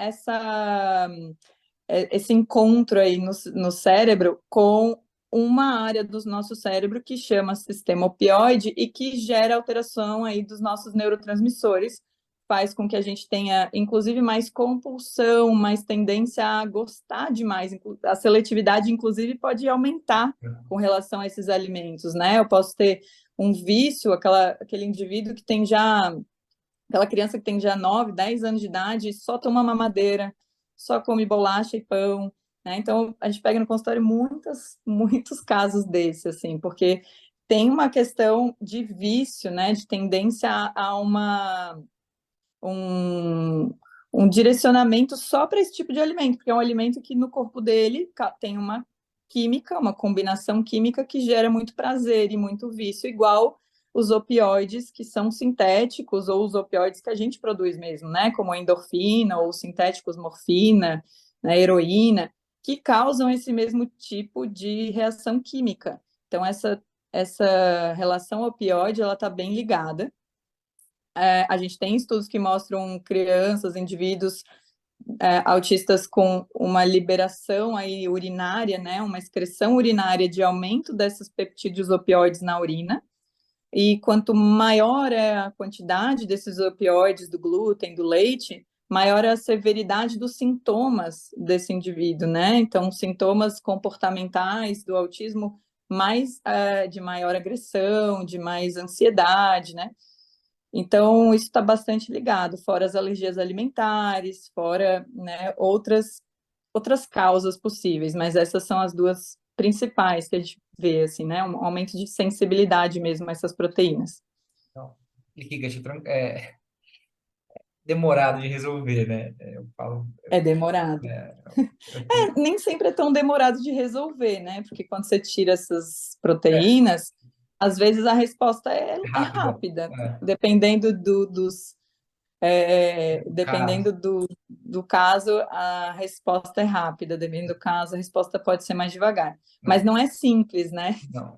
esse encontro aí no cérebro com uma área do nosso cérebro que chama sistema opioide e que gera alteração aí dos nossos neurotransmissores, faz com que a gente tenha, inclusive, mais compulsão, mais tendência a gostar de mais. A seletividade, inclusive, pode aumentar com relação a esses alimentos, né? Eu posso ter um vício, aquele indivíduo que tem já aquela criança que tem já 9, 10 anos de idade, só toma mamadeira, só come bolacha e pão, né? Então, a gente pega no consultório muitos casos desses, assim, porque tem uma questão de vício, né? De tendência um, um direcionamento só para esse tipo de alimento, porque é um alimento que no corpo dele tem uma química, uma combinação química que gera muito prazer e muito vício, igual os opioides que são sintéticos ou os opioides que a gente produz mesmo, né, como a endorfina ou sintéticos morfina, né, heroína, que causam esse mesmo tipo de reação química. Então essa relação opioide ela está bem ligada. A gente tem estudos que mostram crianças, indivíduos autistas com uma liberação aí urinária, né, uma excreção urinária de aumento desses peptídeos opioides na urina, e quanto maior é a quantidade desses opioides, do glúten, do leite, maior é a severidade dos sintomas desse indivíduo, né? Então, sintomas comportamentais do autismo mais de maior agressão, de mais ansiedade, né? Então, isso está bastante ligado, fora as alergias alimentares, fora, né, outras causas possíveis, mas essas são as duas principais que a gente vê, assim, né, um aumento de sensibilidade mesmo a essas proteínas.
Então, Liquigas, demorado de resolver, né? Eu falo,
É demorado.
né, eu tenho-
Nem sempre é tão demorado de resolver, né? Porque quando você tira essas
é,
proteínas, às vezes a resposta
é
é
rápida,
rápida,
é,
dependendo
no
dependendo
caso,
do caso, a resposta é rápida, dependendo do caso, a resposta pode ser mais devagar. Mas
né?
não é simples, né?
Não,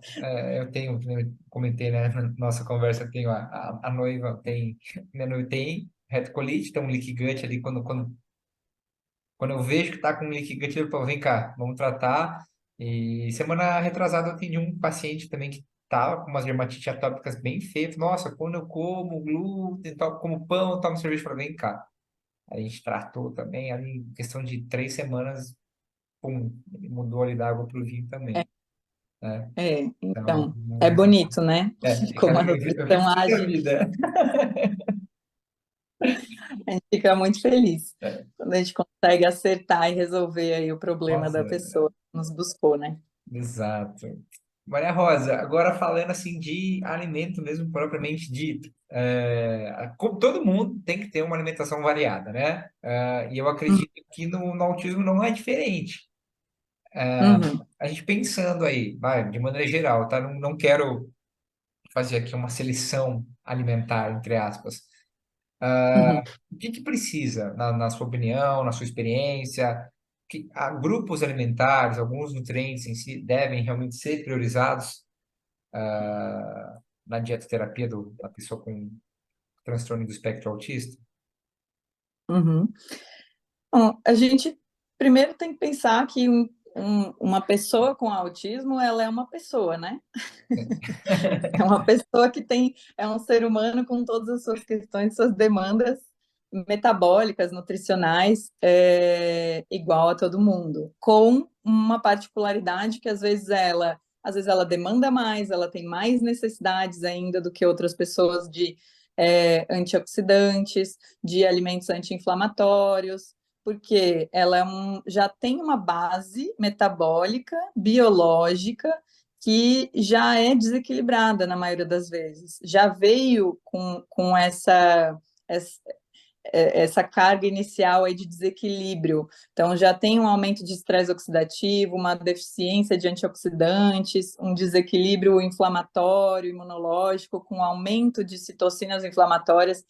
eu tenho, eu comentei, né, na nossa conversa, eu tenho a noiva, tem, minha noiva tem retocolite, tem um leaky gut ali, quando eu vejo que tá com um leaky gut, eu falo, vem cá, vamos tratar. E semana retrasada eu atendi um paciente também que tava com umas dermatite atópicas bem feias. Nossa, quando eu como glúten, tal, como pão, tomo cerveja, para vem cá. A gente tratou também, ali, em questão de 3 semanas, pum, ele mudou ali da água pro vinho também, né? Então,
Então, é bonito, né? Como a
eu fico
nutrição
feliz da
age,
vida.
a gente fica muito feliz
É,
quando a gente consegue acertar e resolver aí o problema
nossa,
da pessoa que nos buscou, né?
exato. Maria Rosa, agora falando assim de alimento mesmo propriamente dito, como todo mundo tem que ter uma alimentação variada, né? E eu acredito que no autismo não é diferente.
Uhum,
A gente pensando aí, vai, de maneira geral, tá? Não quero fazer aqui uma seleção alimentar, entre aspas.
uhum,
O que que precisa, na sua opinião, na sua experiência? Grupos alimentares, alguns nutrientes em si devem realmente ser priorizados na dietoterapia da pessoa com transtorno do espectro autista?
uhum. Bom, a gente primeiro tem que pensar que uma pessoa com autismo, ela é uma pessoa, né? É uma pessoa que é um ser humano com todas as suas questões, suas demandas metabólicas, nutricionais, igual a todo mundo, com uma particularidade que às vezes ela demanda mais, ela tem mais necessidades ainda do que outras pessoas de antioxidantes, de alimentos anti-inflamatórios, porque já tem uma base metabólica, biológica, que já é desequilibrada na maioria das vezes. Já veio com essa, essa carga inicial aí de desequilíbrio. Então, já tem um aumento de estresse oxidativo, uma deficiência de antioxidantes, um desequilíbrio inflamatório, imunológico, com aumento de citocinas inflamatórias.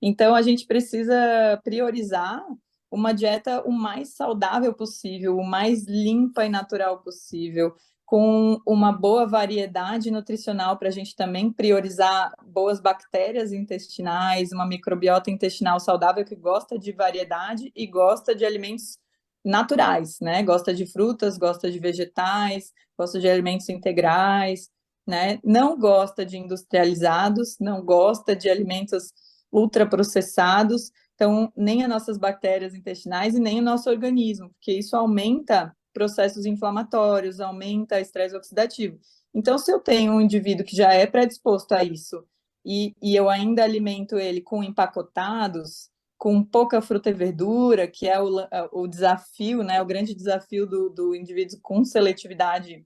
Então, a gente precisa priorizar uma dieta o mais saudável possível, o mais limpa e natural possível, com uma boa variedade nutricional para a gente também priorizar boas bactérias intestinais, uma microbiota intestinal saudável que gosta de variedade e gosta de alimentos naturais, né? Gosta de frutas, gosta de vegetais, gosta de alimentos integrais, né? Não gosta de industrializados, não gosta de alimentos ultraprocessados, então nem as nossas bactérias intestinais e nem o nosso organismo, porque isso aumenta processos inflamatórios, aumenta estresse oxidativo. Então, se eu tenho um indivíduo que já é predisposto a isso e eu ainda alimento ele com empacotados, com pouca fruta e verdura, que é o desafio, né, o grande desafio do indivíduo com seletividade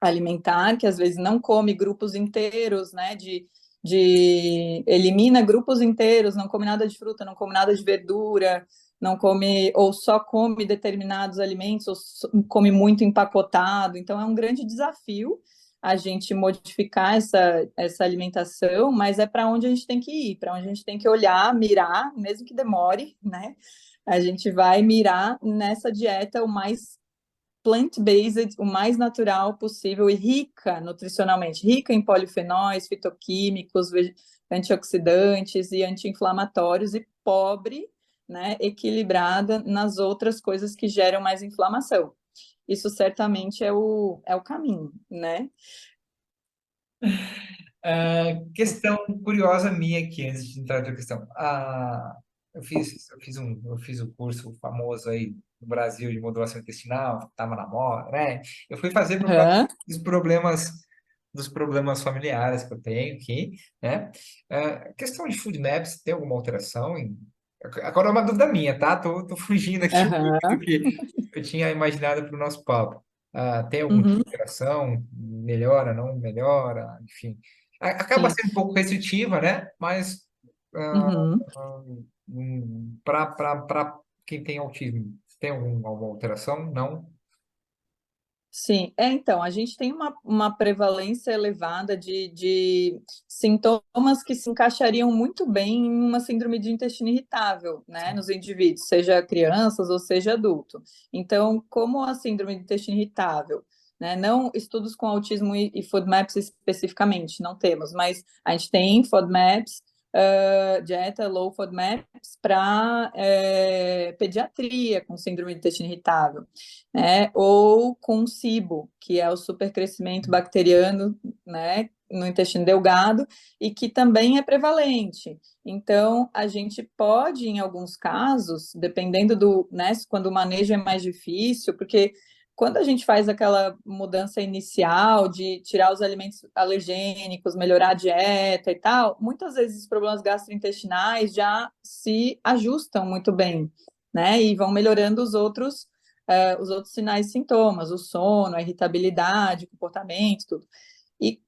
alimentar, que às vezes não come grupos inteiros, né, elimina grupos inteiros, não come nada de fruta, não come nada de verdura, não come ou só come determinados alimentos, ou come muito empacotado. Então é um grande desafio a gente modificar essa alimentação, mas é para onde a gente tem que ir, para onde a gente tem que olhar, mirar, mesmo que demore, né? A gente vai mirar nessa dieta o mais plant-based, o mais natural possível e rica nutricionalmente, rica em polifenóis, fitoquímicos, antioxidantes e anti-inflamatórios e pobre, né, equilibrada nas outras coisas que geram mais inflamação. Isso certamente é o caminho, né?
Questão curiosa minha aqui, antes de entrar na questão. Eu fiz o curso famoso aí no Brasil de modulação intestinal, estava na moda, né? Eu fui fazer por causa
Uhum,
dos problemas familiares que eu tenho aqui, né? Questão de food maps, tem alguma alteração Agora é uma dúvida minha, tá? Tô fugindo aqui um pouco do
uhum,
que eu tinha imaginado para o nosso papo. Tem alguma
uhum,
alteração? Melhora, não melhora? Enfim. Acaba
sim,
sendo um pouco restritiva, né? Mas ah,
uhum.
para quem tem autismo, tem alguma alteração? Não?
Sim, então, a gente tem uma prevalência elevada de sintomas que se encaixariam muito bem em uma síndrome de intestino irritável, né, nos indivíduos, seja crianças ou seja adulto. Então, como a síndrome de intestino irritável, né, não estudos com autismo e FODMAPs especificamente, não temos, mas a gente tem FODMAPs, dieta low FODMAPs para pediatria com síndrome de intestino irritável, né? Ou com SIBO, que é o supercrescimento bacteriano, né, no intestino delgado, e que também é prevalente. Então, a gente pode, em alguns casos, dependendo do, né, quando o manejo é mais difícil, porque quando a gente faz aquela mudança inicial de tirar os alimentos alergênicos, melhorar a dieta e tal, muitas vezes os problemas gastrointestinais já se ajustam muito bem, né? E vão melhorando os outros sinais e sintomas, o sono, a irritabilidade, o comportamento, tudo. E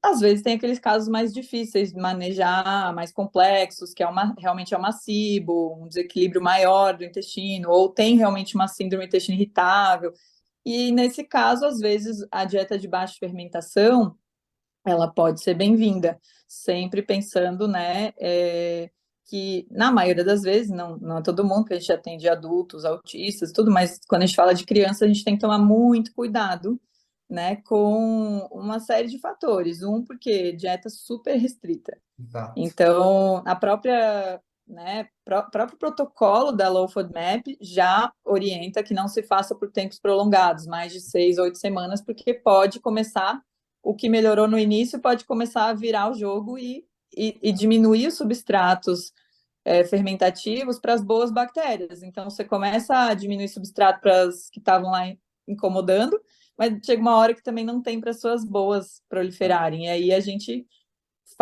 às vezes tem aqueles casos mais difíceis de manejar, mais complexos, que realmente é uma SIBO, um desequilíbrio maior do intestino, ou tem realmente uma síndrome do intestino irritável. E nesse caso, às vezes, a dieta de baixa fermentação, ela pode ser bem-vinda, sempre pensando, né, que na maioria das vezes, não é todo mundo, que a gente atende adultos, autistas, tudo, mas quando a gente fala de criança, a gente tem que tomar muito cuidado, né, com uma série de fatores. Um, porque dieta super restrita.
Exato.
Então, a própria, né, próprio protocolo da Low FODMAP já orienta que não se faça por tempos prolongados, mais de 6, 8 semanas, porque pode começar, o que melhorou no início pode começar a virar o jogo e diminuir os substratos fermentativos para as boas bactérias. Então, você começa a diminuir substrato para as que estavam lá incomodando, mas chega uma hora que também não tem para as suas boas proliferarem. E aí a gente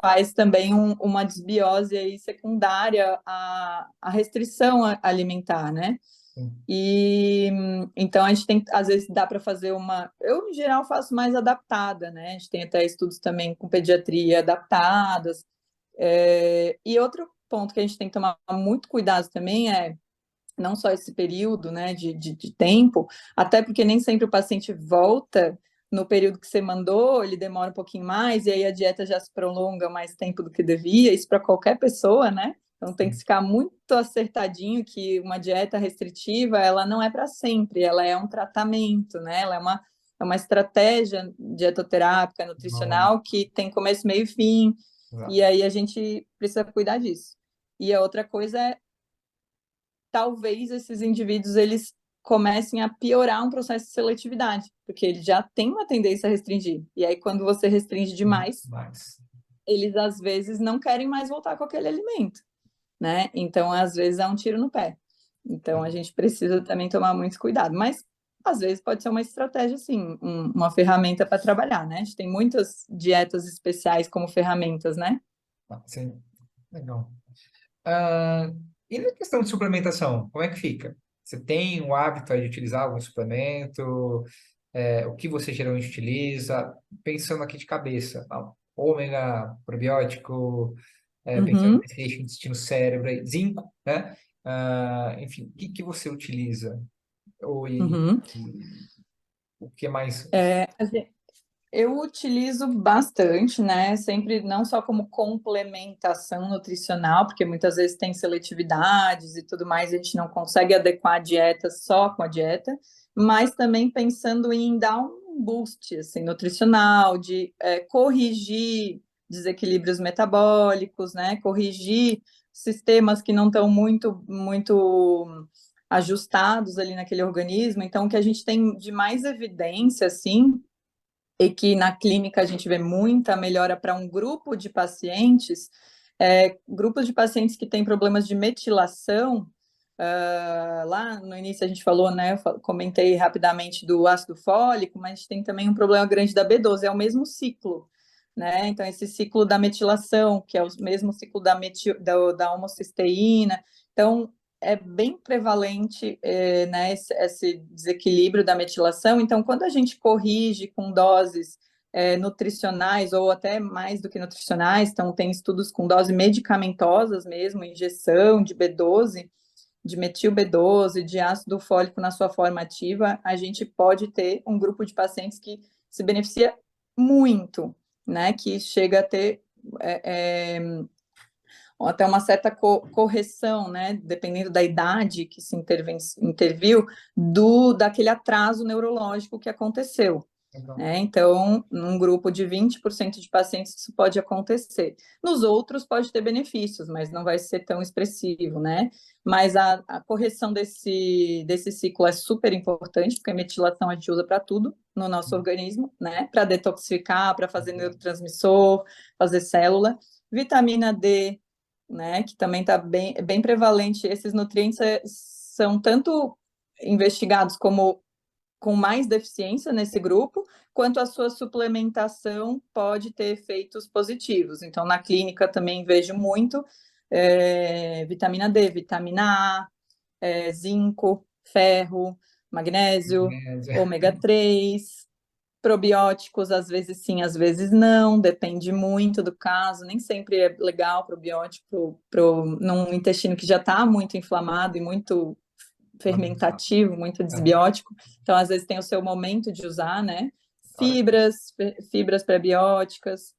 faz também uma desbiose aí secundária à restrição alimentar, né?
Sim.
E então a gente tem, às vezes dá para fazer uma. Eu, em geral, faço mais adaptada, né? A gente tem até estudos também com pediatria adaptadas. E outro ponto que a gente tem que tomar muito cuidado também é não só esse período, né, de tempo, até porque nem sempre o paciente volta no período que você mandou, ele demora um pouquinho mais, e aí a dieta já se prolonga mais tempo do que devia, isso para qualquer pessoa, né? Então tem que ficar muito acertadinho que uma dieta restritiva, ela não é para sempre, ela é um tratamento, né? Ela é uma estratégia dietoterápica,
Não,
nutricional, que tem começo, meio e fim, e
exato.
aí a gente precisa cuidar disso. E a outra coisa é talvez esses indivíduos eles comecem a piorar um processo de seletividade, porque eles já têm uma tendência a restringir. E aí, quando você restringe demais,
Mas,
eles às vezes não querem mais voltar com aquele alimento, né? Então, às vezes é um tiro no pé. Então, a gente precisa também tomar muito cuidado. Mas às vezes pode ser uma estratégia, assim, uma ferramenta para trabalhar, né? A gente tem muitas dietas especiais como ferramentas, né?
sim, legal. Ah, e na questão de suplementação, como é que fica? Você tem o hábito aí de utilizar algum suplemento? O que você geralmente utiliza? Pensando aqui de cabeça, ômega, probiótico, pensando
Uhum,
nesse eixo intestino-cérebro, aí, zinco, né? Enfim, o que que você utiliza? Ou,
uhum.
e o que mais?
É, eu utilizo bastante, né? Sempre não só como complementação nutricional, porque muitas vezes tem seletividades e tudo mais, a gente não consegue adequar a dieta só com a dieta, mas também pensando em dar um boost assim, nutricional, de corrigir desequilíbrios metabólicos, né? Corrigir sistemas que não estão muito ajustados ali naquele organismo. Então, o que a gente tem de mais evidência, assim, e que na clínica a gente vê muita melhora para um grupo de pacientes, grupos de pacientes que têm problemas de metilação. Lá no início a gente falou, né? Eu comentei rapidamente do ácido fólico, mas a gente tem também um problema grande da B12, é o mesmo ciclo, né? Então, esse ciclo da metilação, que é o mesmo ciclo da homocisteína. Então, é bem prevalente, né, esse desequilíbrio da metilação. Então, quando a gente corrige com doses nutricionais, ou até mais do que nutricionais, então tem estudos com doses medicamentosas mesmo, injeção de B12, de metil B12, de ácido fólico na sua forma ativa, a gente pode ter um grupo de pacientes que se beneficia muito, né, que chega a ter até uma certa correção, né, dependendo da idade que se interviu, daquele atraso neurológico que aconteceu.
Legal.
Né? Então, num grupo de 20% de pacientes, isso pode acontecer. Nos outros, pode ter benefícios, mas não vai ser tão expressivo, né? Mas a correção desse ciclo é super importante, porque a metilação a gente usa para tudo no nosso organismo, né? Para detoxificar, para fazer neurotransmissor, fazer célula. Vitamina D, né? Que também está bem prevalente. Esses nutrientes são tanto investigados como com mais deficiência nesse grupo, quanto a sua suplementação pode ter efeitos positivos. Então, na clínica também vejo muito vitamina D, vitamina A, zinco, ferro, magnésio, ômega 3, probióticos, às vezes sim, às vezes não, depende muito do caso, nem sempre é legal probiótico num intestino que já está muito inflamado e muito fermentativo, muito desbiótico, então às vezes tem o seu momento de usar, né? Fibras prebióticas,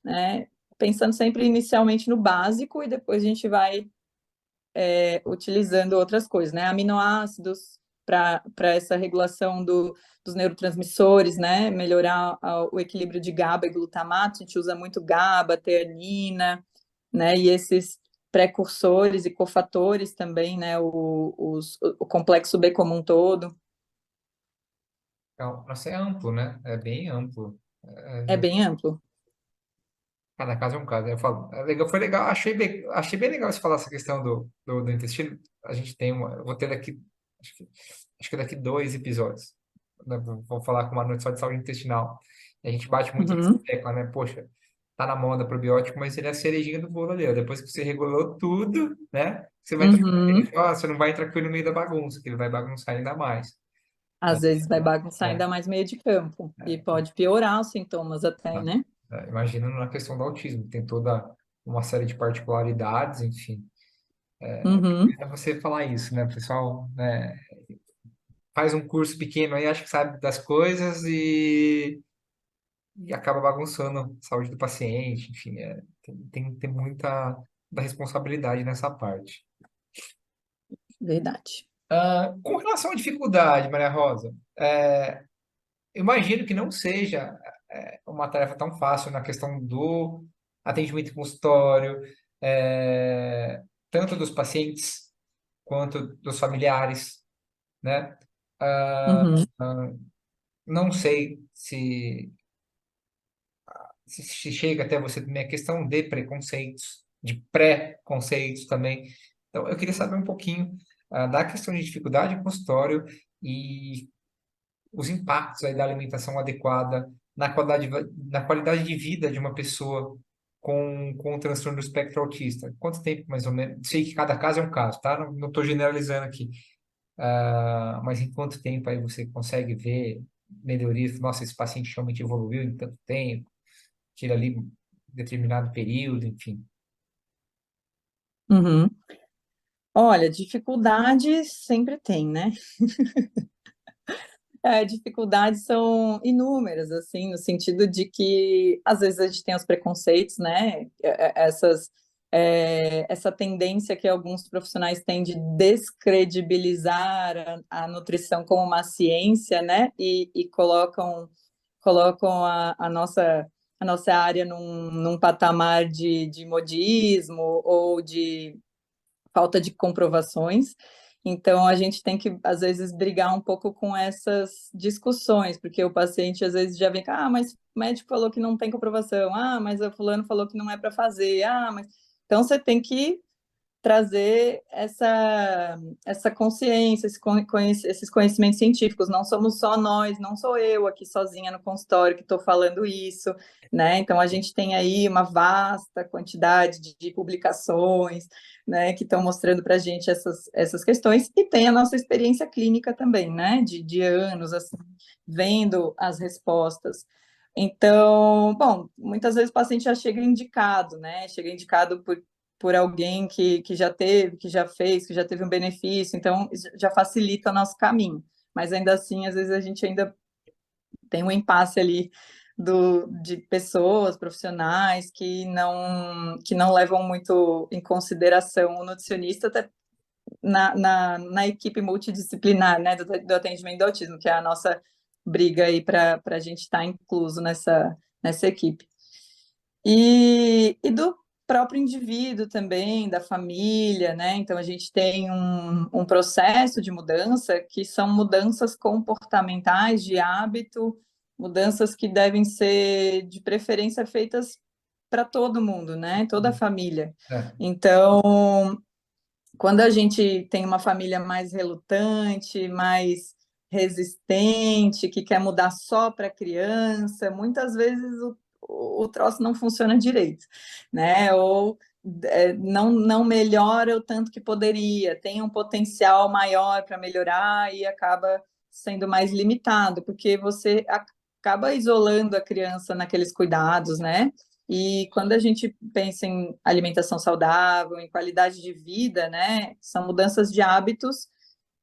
né? Pensando sempre inicialmente no básico e depois a gente vai utilizando outras coisas, né? Aminoácidos para essa regulação dos neurotransmissores, né? Melhorar o equilíbrio de GABA e glutamato, a gente usa muito GABA, teanina, né? E esses precursores e cofatores também, né? O complexo B como um todo.
Legal. Nossa, é amplo, né? É bem amplo.
É bem amplo.
Cada caso é um caso. Eu falo, foi legal, achei bem legal você falar essa questão do intestino. A gente tem eu vou ter daqui, acho que daqui 2 episódios. Né? Vou falar com uma noite só de saúde intestinal. E a gente bate muito nessa
Uhum,
tecla, né? Poxa, tá na moda probiótico, mas ele é a cerejinha do bolo ali, ó. Depois que você regulou tudo, né? Você vai entrar com ele.
uhum.
Você não vai entrar com ele no meio da bagunça, que ele vai bagunçar ainda mais. Né?
Às vezes vai bagunçar
É,
ainda mais meio de campo e
é.
pode piorar os sintomas até, né?
Imagina na questão do autismo, tem toda uma série de particularidades, enfim.
Uhum,
É você falar isso, né, pessoal? Né, faz um curso pequeno aí, acha que sabe das coisas e acaba bagunçando a saúde do paciente, enfim, tem muita da responsabilidade nessa parte.
verdade.
Com relação à dificuldade, Maria Rosa, eu imagino que não seja uma tarefa tão fácil na questão do atendimento em consultório, tanto dos pacientes quanto dos familiares, né?
Uhum,
Não sei se chega até você também a questão de preconceitos, de pré-conceitos também. Então, eu queria saber um pouquinho da questão de dificuldade em consultório e os impactos aí da alimentação adequada na qualidade de vida de uma pessoa com o transtorno do espectro autista. Quanto tempo, mais ou menos? Sei que cada caso é um caso, tá? Não estou generalizando aqui. Mas em quanto tempo aí você consegue ver melhorias? Nossa, esse paciente realmente evoluiu em tanto tempo, tira ali um determinado período, enfim.
uhum. Olha, dificuldades sempre tem, né? Dificuldades são inúmeras, assim, no sentido de que às vezes a gente tem os preconceitos, né? Essa tendência que alguns profissionais têm de descredibilizar a nutrição como uma ciência, né? E colocam a nossa área num patamar de modismo ou de falta de comprovações. Então, a gente tem que, às vezes, brigar um pouco com essas discussões, porque o paciente, às vezes, já vem com, mas o médico falou que não tem comprovação, mas o fulano falou que não é para fazer, mas... Então, você tem que trazer essa consciência, esses conhecimentos científicos. Não somos só nós, não sou eu aqui sozinha no consultório que estou falando isso, né? Então, a gente tem aí uma vasta quantidade de publicações, né, que estão mostrando para a gente essas questões, e tem a nossa experiência clínica também, né, de anos, assim, vendo as respostas. Então, bom, muitas vezes o paciente já chega indicado, né? Chega indicado por alguém que já teve, que já fez, que já teve um benefício, então já facilita o nosso caminho. Mas ainda assim, às vezes a gente ainda tem um impasse ali de pessoas, profissionais que não levam muito em consideração o nutricionista, até na equipe multidisciplinar, né, do atendimento do autismo, que é a nossa briga aí para a gente estar incluso nessa equipe. E do próprio indivíduo também, da família, né? Então a gente tem um processo de mudança que são mudanças comportamentais de hábito, mudanças que devem ser de preferência feitas para todo mundo, né? Toda a família.
É,
Então, quando a gente tem uma família mais relutante, mais resistente, que quer mudar só para a criança, muitas vezes o troço não funciona direito, né? Ou não melhora o tanto que poderia, tem um potencial maior para melhorar e acaba sendo mais limitado, porque você acaba isolando a criança naqueles cuidados, né? E quando a gente pensa em alimentação saudável, em qualidade de vida, né, são mudanças de hábitos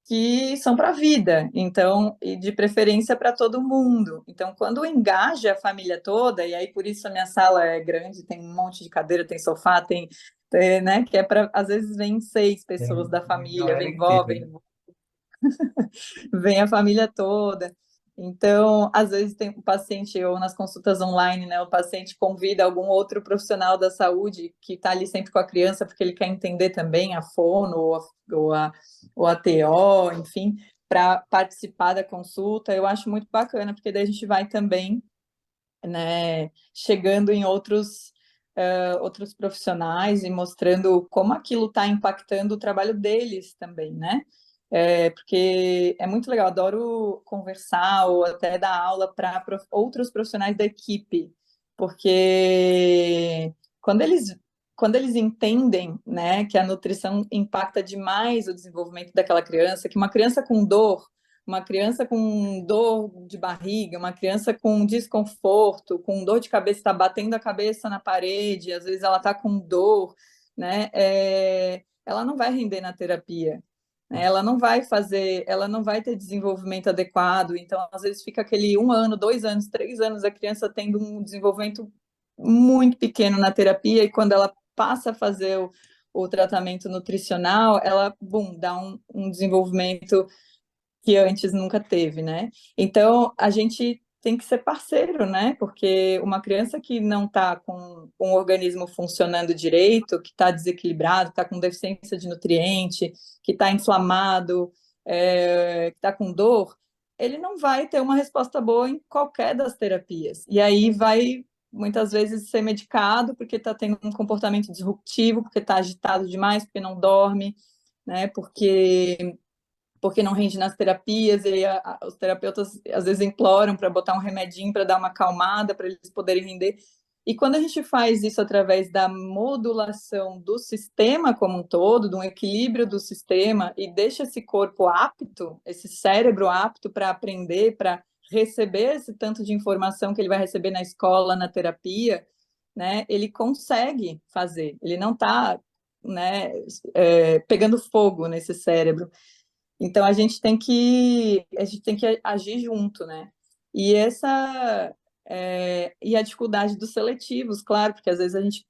que são para a vida, então, e de preferência para todo mundo. Então, quando engaja a família toda, e aí por isso a minha sala é grande, tem um monte de cadeira, tem sofá, né, que é para, às vezes vem 6 pessoas
tem
da família,
galera
vem vó,
inteira.
vem a família toda. Então, às vezes tem o paciente, ou nas consultas online, né, o paciente convida algum outro profissional da saúde que está ali sempre com a criança, porque ele quer entender também a fono ou a TO, enfim, para participar da consulta. Eu acho muito bacana, porque daí a gente vai também, né, chegando em outros profissionais e mostrando como aquilo está impactando o trabalho deles também, né? Porque é muito legal, adoro conversar ou até dar aula para outros profissionais da equipe, porque quando eles, quando eles entendem, né, que a nutrição impacta demais o desenvolvimento daquela criança, que uma criança com dor de barriga, uma criança com desconforto, com dor de cabeça, está batendo a cabeça na parede, às vezes ela está com dor, né? Ela não vai render na terapia, né? Ela não vai ter desenvolvimento adequado, então às vezes fica aquele 1 ano, 2 anos, 3 anos, a criança tendo um desenvolvimento muito pequeno na terapia, e quando ela passa a fazer o tratamento nutricional, ela, bum, dá um desenvolvimento que antes nunca teve, né? Então, a gente tem que ser parceiro, né? Porque uma criança que não está com o organismo funcionando direito, que está desequilibrado, está com deficiência de nutriente, que está inflamado, que está com dor, ele não vai ter uma resposta boa em qualquer das terapias. E aí vai muitas vezes ser medicado porque está tendo um comportamento disruptivo, porque está agitado demais, porque não dorme, né? Porque não rende nas terapias, e os terapeutas às vezes imploram para botar um remedinho para dar uma acalmada, para eles poderem render. E quando a gente faz isso através da modulação do sistema como um todo, de um equilíbrio do sistema, e deixa esse corpo apto, esse cérebro apto para aprender, para receber esse tanto de informação que ele vai receber na escola, na terapia, né, ele consegue fazer, ele não está, né, pegando fogo nesse cérebro. Então a gente tem que agir junto, né? E e a dificuldade dos seletivos, claro, porque às vezes a gente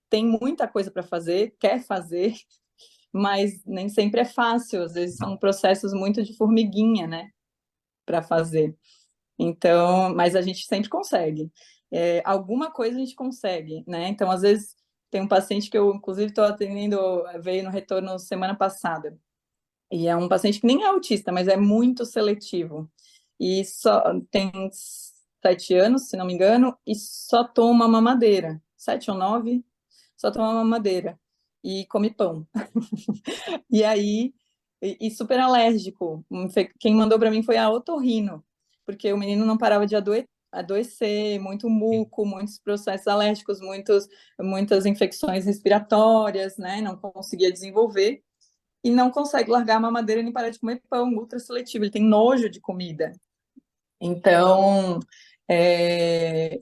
tem muita coisa para fazer, quer fazer, mas nem sempre é fácil, às vezes são
Não.
processos muito de formiguinha, né, para fazer. Então, mas a gente sempre consegue. Alguma coisa a gente consegue, né? Então, às vezes tem um paciente que eu, inclusive, estou atendendo, veio no retorno semana passada. E é um paciente que nem é autista, mas é muito seletivo. E só tem 7 anos, se não me engano, e só toma mamadeira. 7 ou 9, só toma mamadeira. E come pão. E aí, e super alérgico. Quem mandou para mim foi a otorrino, porque o menino não parava de adoecer, muito muco, muitos processos alérgicos, muitas infecções respiratórias, né? Não conseguia desenvolver e não consegue largar a mamadeira nem parar de comer pão, ultra seletivo, ele tem nojo de comida. Então,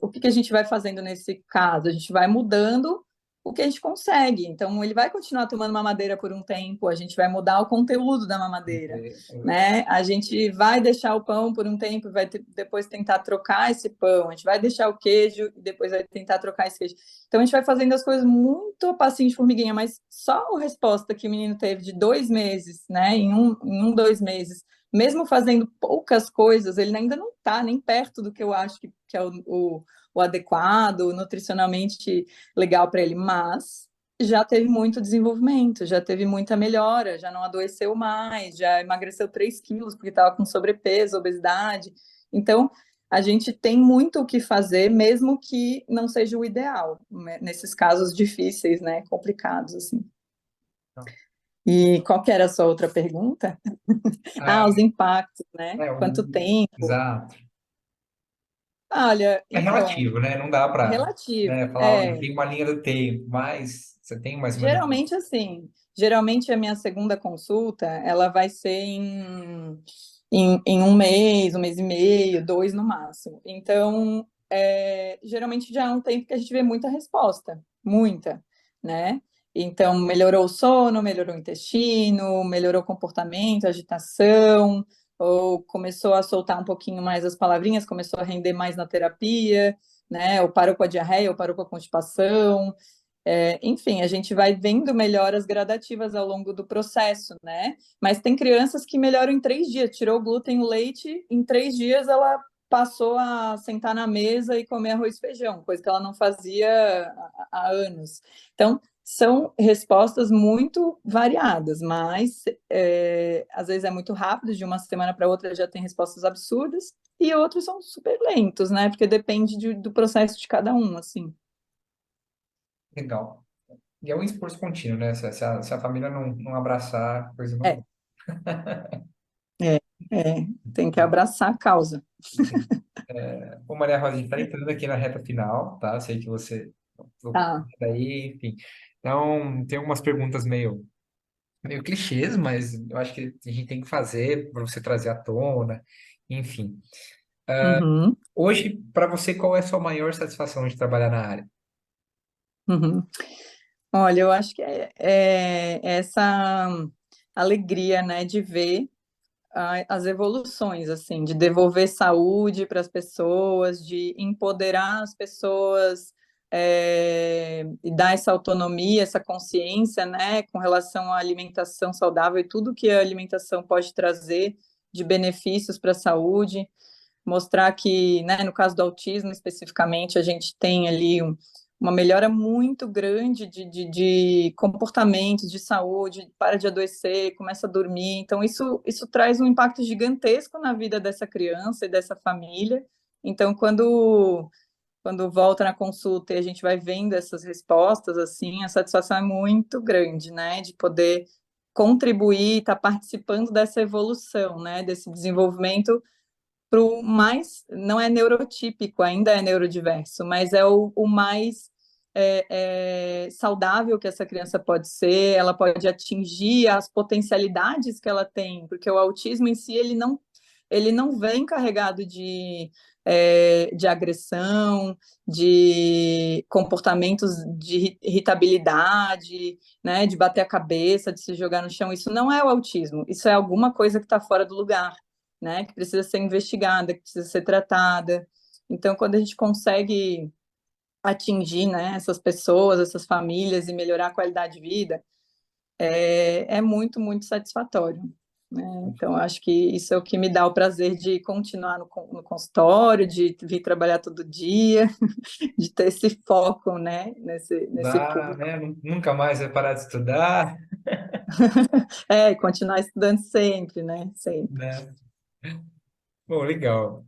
O que que a gente vai fazendo nesse caso? A gente vai mudando o que a gente consegue. Então, ele vai continuar tomando mamadeira por um tempo, a gente vai mudar o conteúdo da mamadeira, né? A gente vai deixar o pão por um tempo, depois tentar trocar esse pão, a gente vai deixar o queijo e depois vai tentar trocar esse queijo. Então, a gente vai fazendo as coisas muito a passinho de formiguinha, mas só a resposta que o menino teve de 2 meses, né? Em 2 meses, mesmo fazendo poucas coisas, ele ainda não está nem perto do que eu acho que é o adequado, nutricionalmente legal para ele, mas já teve muito desenvolvimento, já teve muita melhora, já não adoeceu mais, já emagreceu 3 quilos porque estava com sobrepeso, obesidade. Então, a gente tem muito o que fazer, mesmo que não seja o ideal, né, nesses casos difíceis, né, complicados, assim. E qual que era a sua outra pergunta?
Ah,
Ah, os impactos, né?
é,
Quanto tempo?
exato.
Olha,
É
então,
relativo, né? Não dá para,
relativo.
né, falar, olha, tem uma linha do tempo, mas você tem mais ou menos.
Geralmente assim, geralmente a minha segunda consulta, ela vai ser em um mês e meio, 2 no máximo. Então, geralmente já é um tempo que a gente vê muita resposta, muita, né? Então, melhorou o sono, melhorou o intestino, melhorou o comportamento, agitação, ou começou a soltar um pouquinho mais as palavrinhas, começou a render mais na terapia, né? Ou parou com a diarreia, ou parou com a constipação. Enfim, a gente vai vendo melhoras gradativas ao longo do processo, né? Mas tem crianças que melhoram em 3 dias, tirou o glúten, o leite, em 3 dias ela passou a sentar na mesa e comer arroz e feijão, coisa que ela não fazia há anos. Então, são respostas muito variadas, mas às vezes é muito rápido, de uma semana para outra já tem respostas absurdas, e outros são super lentos, né? Porque depende do processo de cada um, assim.
Legal. E é um esforço contínuo, né? Se a família não abraçar, a coisa
É,
não.
é, tem que abraçar a causa.
Sim. Ô, Maria Rosa, a gente está entrando aqui na reta final, tá? Sei que você
Tá.
daí, enfim. Então, tem algumas perguntas meio clichês, mas eu acho que a gente tem que fazer para você trazer à tona, enfim.
Uhum,
Hoje, para você, qual é a sua maior satisfação de trabalhar na área?
uhum. Olha, eu acho que é essa alegria, né, de ver as evoluções, assim, de devolver saúde para as pessoas, de empoderar as pessoas, e dar essa autonomia, essa consciência, né, com relação à alimentação saudável e tudo que a alimentação pode trazer de benefícios para a saúde. Mostrar que, né, no caso do autismo especificamente, a gente tem ali uma melhora muito grande de comportamentos, de saúde, para de adoecer, começa a dormir. Então, isso traz um impacto gigantesco na vida dessa criança e dessa família. Então, quando volta na consulta e a gente vai vendo essas respostas, assim, a satisfação é muito grande, né, de poder contribuir, estar participando dessa evolução, né, desse desenvolvimento para o mais, não é neurotípico, ainda é neurodiverso, mas é o mais saudável que essa criança pode ser, ela pode atingir as potencialidades que ela tem, porque o autismo em si, ele não vem carregado de agressão, de comportamentos de irritabilidade, né, de bater a cabeça, de se jogar no chão. Isso não é o autismo, isso é alguma coisa que está fora do lugar, né, que precisa ser investigada, que precisa ser tratada. Então, quando a gente consegue atingir, né, essas pessoas, essas famílias e melhorar a qualidade de vida, é muito, muito satisfatório. Né? Então, acho que isso é o que me dá o prazer de continuar no consultório, de vir trabalhar todo dia, de ter esse foco, né, nesse
Dá,
público.
né? Nunca mais vai parar de estudar,
Continuar estudando sempre, né, sempre.
né? Bom, legal.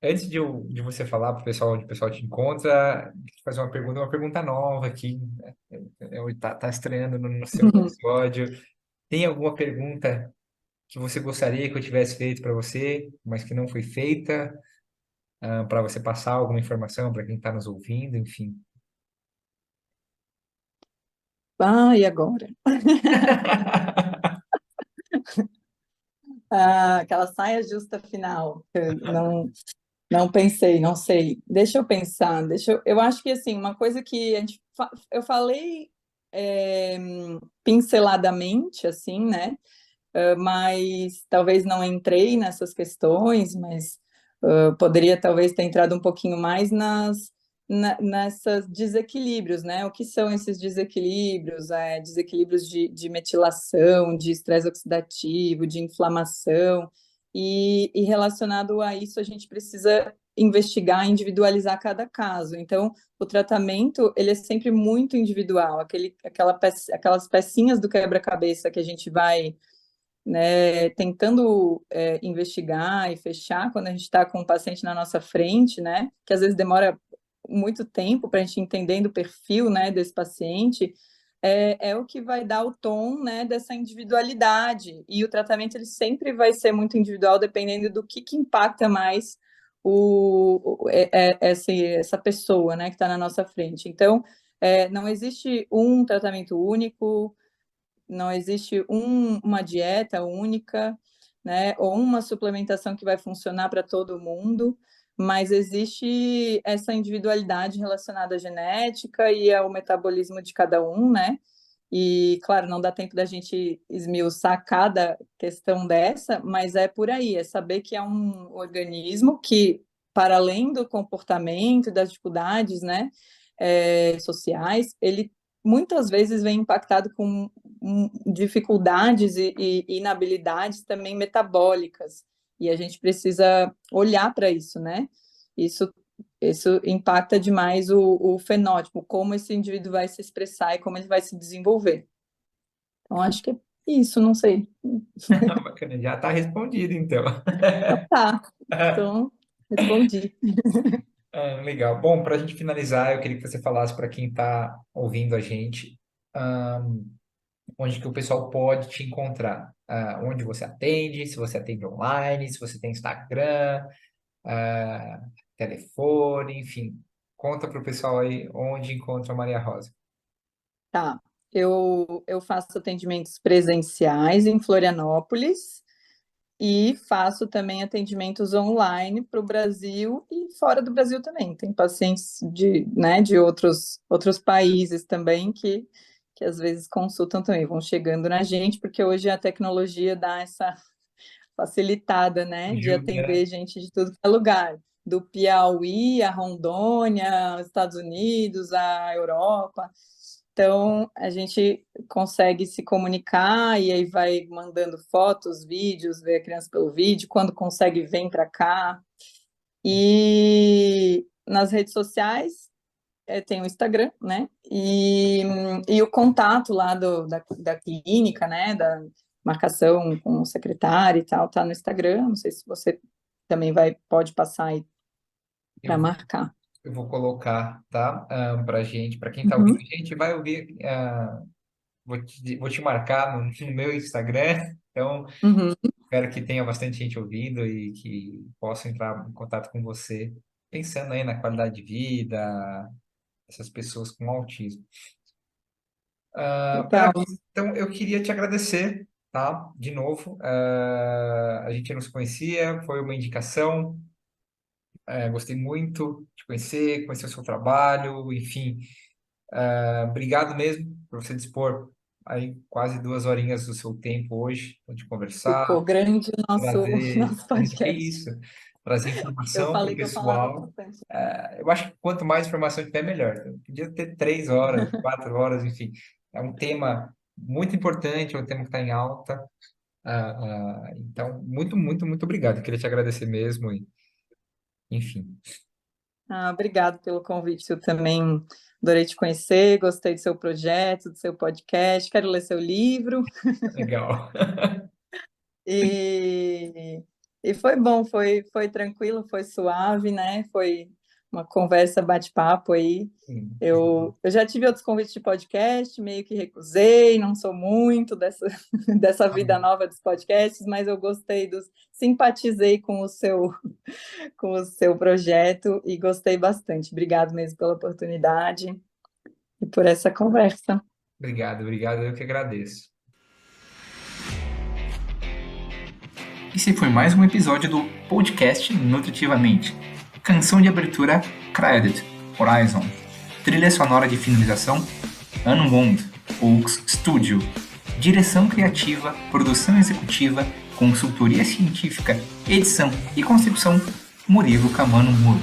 Antes de você falar para o pessoal onde o pessoal te encontra, deixa eu fazer uma pergunta nova aqui. Né? Tá estreando no seu episódio. Tem alguma pergunta que você gostaria que eu tivesse feito para você, mas que não foi feita, para você passar alguma informação para quem está nos ouvindo, enfim?
E agora? Aquela saia justa final. Eu não. Não pensei, não sei. Deixa eu pensar. Eu acho que assim, uma coisa que eu falei é, pinceladamente, assim, né? Mas talvez não entrei nessas questões, mas poderia talvez ter entrado um pouquinho mais nessas desequilíbrios, né? O que são esses desequilíbrios? Desequilíbrios de metilação, de estresse oxidativo, de inflamação, e relacionado a isso, a gente precisa investigar, individualizar cada caso. Então, o tratamento, ele é sempre muito individual, aquelas pecinhas do quebra-cabeça que a gente vai, né, tentando investigar e fechar quando a gente está com um paciente na nossa frente, né, que às vezes demora muito tempo para a gente entendendo o perfil, né, desse paciente, é o que vai dar o tom, né, dessa individualidade. E o tratamento ele sempre vai ser muito individual, dependendo do que impacta mais essa pessoa, né, que está na nossa frente. Então, não existe um tratamento único, não existe uma dieta única, né, ou uma suplementação que vai funcionar para todo mundo, mas existe essa individualidade relacionada à genética e ao metabolismo de cada um, né? E, claro, não dá tempo da gente esmiuçar cada questão dessa, mas é por aí, é saber que é um organismo que, para além do comportamento, das dificuldades, né, sociais, ele muitas vezes vem impactado com dificuldades e inabilidades também metabólicas, e a gente precisa olhar para isso, né? Isso, isso impacta demais o fenótipo, como esse indivíduo vai se expressar e como ele vai se desenvolver. Então, acho que é isso, não sei.
Bacana, já está respondido, então.
Então, tá, então, respondi.
Legal. Bom, para a gente finalizar, eu queria que você falasse para quem está ouvindo a gente, onde que o pessoal pode te encontrar, onde você atende, se você atende online, se você tem Instagram, ah, telefone, enfim. Conta para o pessoal aí onde encontra a Maria Rosa.
Tá, eu faço atendimentos presenciais em Florianópolis, e faço também atendimentos online para o Brasil e fora do Brasil também. Tem pacientes né, de outros países também que às vezes consultam também, vão chegando na gente, porque hoje a tecnologia dá essa facilitada, né, de
Ajuda, né?
atender gente de tudo que é lugar, do Piauí a Rondônia, os Estados Unidos, a Europa. Então, a gente consegue se comunicar e aí vai mandando fotos, vídeos, ver a criança pelo vídeo, quando consegue, vem para cá. E nas redes sociais, tem o Instagram, né? E o contato lá da clínica, né? Da marcação com o secretário e tal, tá no Instagram. Não sei se você também pode passar aí para
Eu,
marcar.
eu vou colocar, tá? Para gente, para quem está ouvindo,
Uhum,
a gente vai ouvir. Vou te marcar no meu Instagram. Então,
uhum.
espero que tenha bastante gente ouvindo e que possa entrar em contato com você, pensando aí na qualidade de vida dessas pessoas com autismo.
Legal.
Parabéns. Então, eu queria te agradecer, tá? De novo. A gente não se conhecia, foi uma indicação. Gostei muito de conhecer o seu trabalho, enfim. Obrigado mesmo por você dispor aí quase 2 horinhas do seu tempo hoje, para gente conversar,
Ficou grande o nosso,
trazer,
nosso
que
podcast.
isso, trazer
Eu
informação para o
falei que eu falava
pessoal.
bastante.
Eu acho que quanto mais informação tiver, melhor. Então, podia ter 3 horas, 4 horas, enfim. É um tema muito importante, é um tema que está em alta. Então, muito, muito, muito obrigado. Eu queria te agradecer mesmo, e, enfim.
Obrigado pelo convite. Eu também adorei te conhecer, gostei do seu projeto, do seu podcast. Quero ler seu livro.
Legal.
E, e foi bom, foi tranquilo, foi suave, né? Foi uma conversa, bate-papo aí. Eu já tive outros convites de podcast, meio que recusei, não sou muito dessa vida nova dos podcasts, mas eu gostei simpatizei com o seu projeto e gostei bastante. Obrigado mesmo pela oportunidade e por essa conversa.
Obrigado, obrigado. Eu que agradeço. Esse foi mais um episódio do podcast Nutritivamente. Canção de abertura Credit, Horizon. Trilha sonora de finalização Unwound, Oaks Studio. Direção criativa, produção executiva, consultoria científica, edição e concepção Murilo Camano Muro.